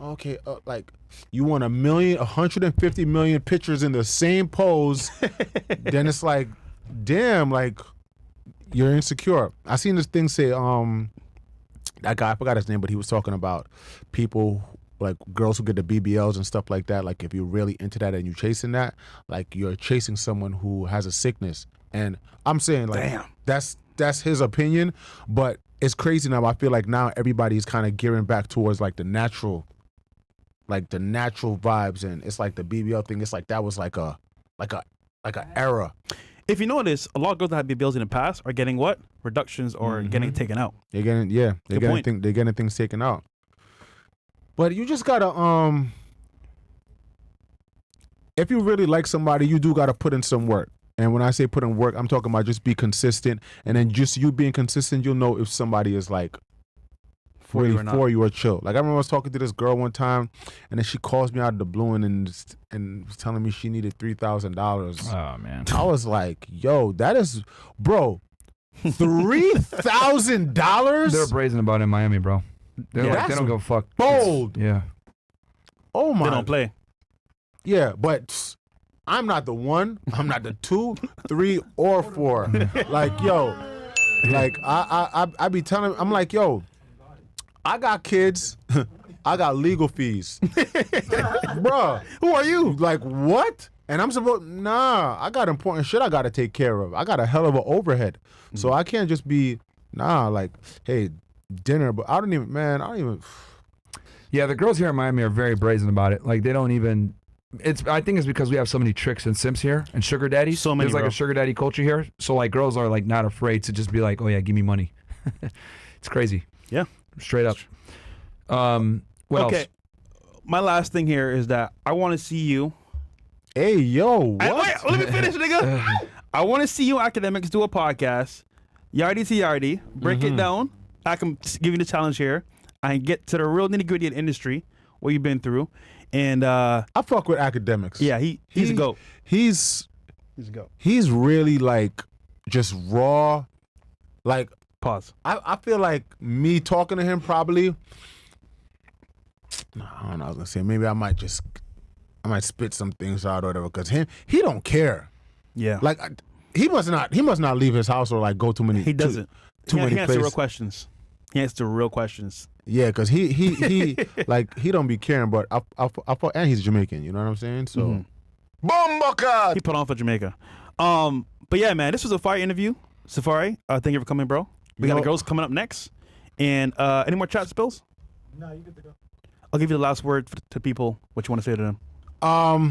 Okay, like you want 150 million pictures in the same pose, then it's like, damn, like you're insecure. I seen this thing say, that guy, I forgot his name, but he was talking about people, like girls who get the BBLs and stuff like that. Like if you're really into that and you're chasing that, like you're chasing someone who has a sickness. And I'm saying, like, Damn. that's his opinion, but it's crazy now. I feel like now everybody's kind of gearing back towards like the natural vibes, and it's like the BBL thing. It's like that was like a era. If you notice, a lot of girls that had BBLs in the past are getting what? Reductions or getting it taken out. They're getting they're getting things taken out. But you just gotta if you really like somebody, you do gotta put in some work. And when I say put in work, I'm talking about just be consistent, and then just you being consistent, you'll know if somebody is like For you really or not. for you or chill. Like I remember I was talking to this girl one time, and then she calls me out of the blue and was telling me she needed $3,000. Oh man. I was like, yo, that is, bro, $3,000? They're brazen about it in Miami, bro. They're Yeah, like, they don't go fuck. bold. Yeah. Oh my. They don't play. Yeah, but I'm not the 1. I'm not the 2, 3, or 4. Like, yo, like I be telling, I'm like, yo, I got kids. I got legal fees. Bruh. Who are you? Like, what? And I'm supposed, I got important shit I got to take care of. I got a hell of an overhead. So I can't just be, like, hey, dinner. But I don't even. Yeah, the girls here in Miami are very brazen about it. Like, they don't even, I think it's because we have so many tricks and simps here and sugar daddies. So many, There's like bro. a sugar daddy culture here. So like girls are like not afraid to just be like, oh yeah, give me money. It's crazy. Yeah. Straight up. What else? My last thing here is that I want to see you. Hey, yo, what? Wait, let me finish, nigga. I want to see you academics do a podcast, yardie to yardie, break it down. I can give you the challenge here. I can get to the real nitty gritty of the industry, what you've been through, and I fuck with academics. yeah, he's a goat. He's He's a goat. he's really like just raw. Like Pause. I feel like me talking to him probably. No, I don't know. I was gonna say maybe I might spit some things out or whatever. Cause he don't care. Yeah, Like he must not leave his house or like go too many. he doesn't. Too He many answers real places. questions. He answers real questions. Yeah, cause he like he don't be caring. But I and he's Jamaican. You know what I'm saying? So. He put on for Jamaica. But yeah, man, this was a fire interview. Safaree, thank you for coming, bro. We got the girls coming up next. And any more chat spills? No, you good to go. I'll give you the last word to people. What you want to say to them?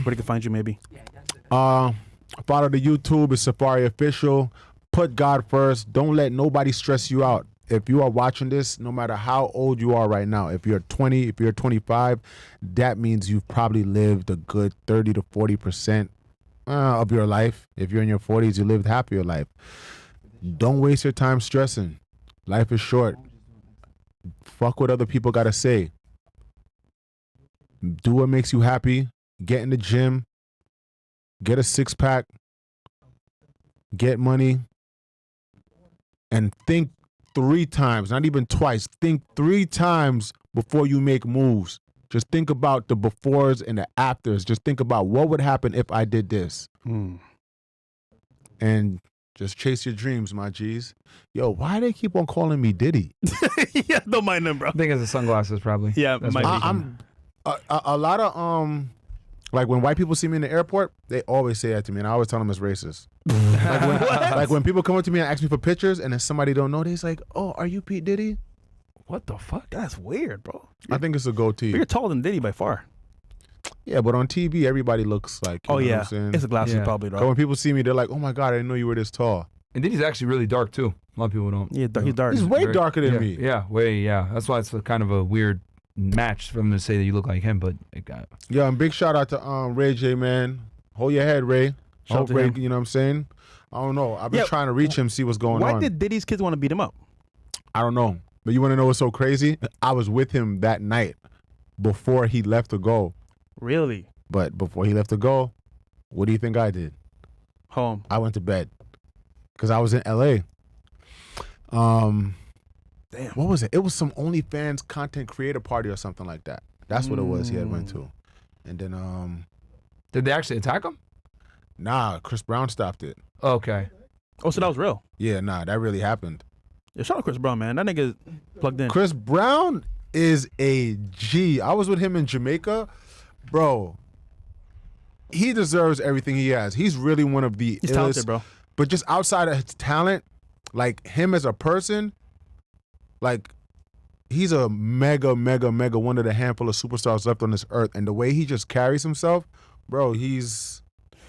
Where they can find you, maybe. Yeah, that's it. Follow the YouTube. It's Safaree Official. Put God first. Don't let nobody stress you out. If you are watching this, no matter how old you are right now, if you're 20, if you're 25, that means you've probably lived a good 30 to 40% of your life. If you're in your 40s, you lived half of your life. Don't waste your time stressing. Life is short. Fuck what other people got to say. Do what makes you happy. Get in the gym. Get a six-pack. Get money. And think 3 times, not even twice. Think 3 times before you make moves. Just think about the befores and the afters. Just think about what would happen if I did this. And just chase your dreams, my G's. Yo, why they keep on calling me Diddy? Yeah, don't mind them, bro. I think it's the sunglasses probably. Yeah, That's might what be. it is. I'm a lot of like when white people see me in the airport, they always say that to me, and I always tell them it's racist. like when people come up to me and ask me for pictures, and then somebody don't know, they're like, "Oh, are you Pete Diddy?" What the fuck? That's weird, bro. I think it's a goatee. You're taller than Diddy by far. Yeah, but on TV, everybody looks like. You know what I'm saying? It's the glasses Yeah. probably, So bro. when people see me, they're like, "Oh my god, I didn't know you were this tall." And then he's actually really dark too. A lot of people don't. Yeah, he's dark. He's way darker than yeah, me. Yeah, way. Yeah, that's why it's a kind of a weird match for them to say that you look like him. But it got. Yeah, and big shout out to Ray J, man. Hold your head, Ray. Shout out Hope to Ray, him. you know what I'm saying? I don't know. I've been Yeah, trying to reach him, see what's going Why on. did Diddy's kids want to beat him up? I don't know. But you want to know what's so crazy? I was with him that night before he left to go. Really? But before he left to go, what do you think I did? Home. I went to bed because I was in LA. Damn. What was it? It was some OnlyFans content creator party or something like that. That's what it was he had went to. And then Did they actually attack him? nah, Chris Brown stopped it. Okay. Oh, so that was real. Yeah, nah, that really happened. Yeah, shout out Chris Brown, man. That nigga plugged in. Chris Brown is a G. I was with him in Jamaica. Bro, he deserves everything he has. He's really one of the He's illest, talented, bro. But just outside of his talent, like him as a person, like he's a mega one of the handful of superstars left on this earth. And the way he just carries himself, bro,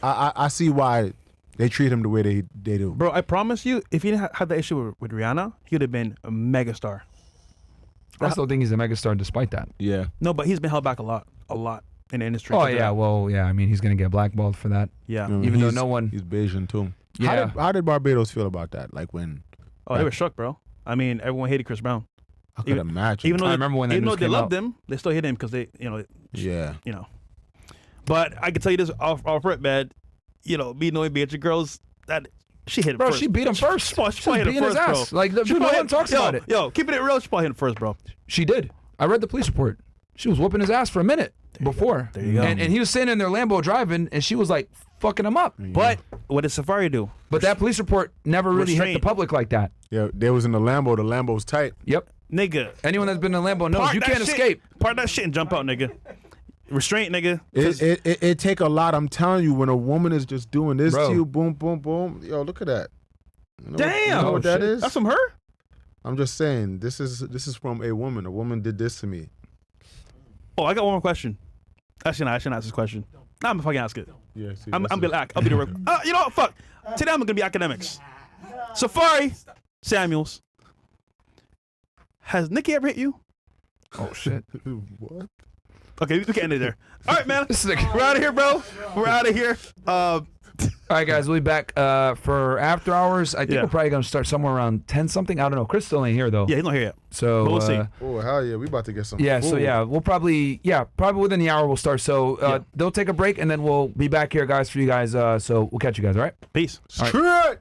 I see why they treat him the way they do. Bro, I promise you, if he didn't have that issue with Rihanna, he would have been a megastar. I still think he's a megastar despite that. Yeah. No, but he's been held back a lot in the industry. Oh yeah, well yeah. I mean, he's gonna get blackballed for that. Yeah. Even though no one- He's Bayesian too. Yeah. How did Barbados feel about that? Like when Oh, they were shook, bro. I mean, everyone hated Chris Brown. I could imagine. Even though I they, remember when that even though news they came loved out. him, they still hated him because they, Yeah. But I can tell you this off rip, man. Me knowing being your girls, that she hit him Bro, first. she beat him first. She She was probably hit him beating his first, ass. bro. Like, no one talks about it. Yo, keeping it real, she probably hit him first, bro. She did. I read the police report. She was whooping his ass for a minute before. There you go. And he was sitting in their Lambo driving, and she was like fucking him up. But what did Safaree do? But that police report never really hit the Restraint. public like that. Yeah, they was in the Lambo. The Lambo's tight. Yep. Nigga. Anyone that's been in a Lambo knows Park you that can't shit. escape. Park that shit and jump out, nigga. restraint, nigga. 'Cause- It take a lot. I'm telling you, when a woman is just doing this Bro. to you, boom, boom, boom. Yo, look at that. You know Damn. you know what that is? That's from her? I'm just saying, this is from a woman. A woman did this to me. Oh, I got one more question. Actually, no, I shouldn't ask this question. Nah, I'm fucking ask it. Yeah, see, I'll be the real. You know what? Fuck. Today I'm gonna be academics. Safaree Samuels. Has Nicki ever hit you? Oh shit. What? Okay, we can end it there. All right, man. This is like- We're out of here, bro. We're out of here. All right, guys, we'll be back for after hours. I think Yeah. we're probably gonna start somewhere around 10 something. I don't know. Chris still ain't here though. Yeah, he's not here yet. So But we'll see. Oh hell yeah, we about to get some. Yeah, food. so yeah, we'll probably within the hour we'll start. So Yeah. they'll take a break and then we'll be back here, guys, for you guys. So we'll catch you guys. All right. Peace. Straight.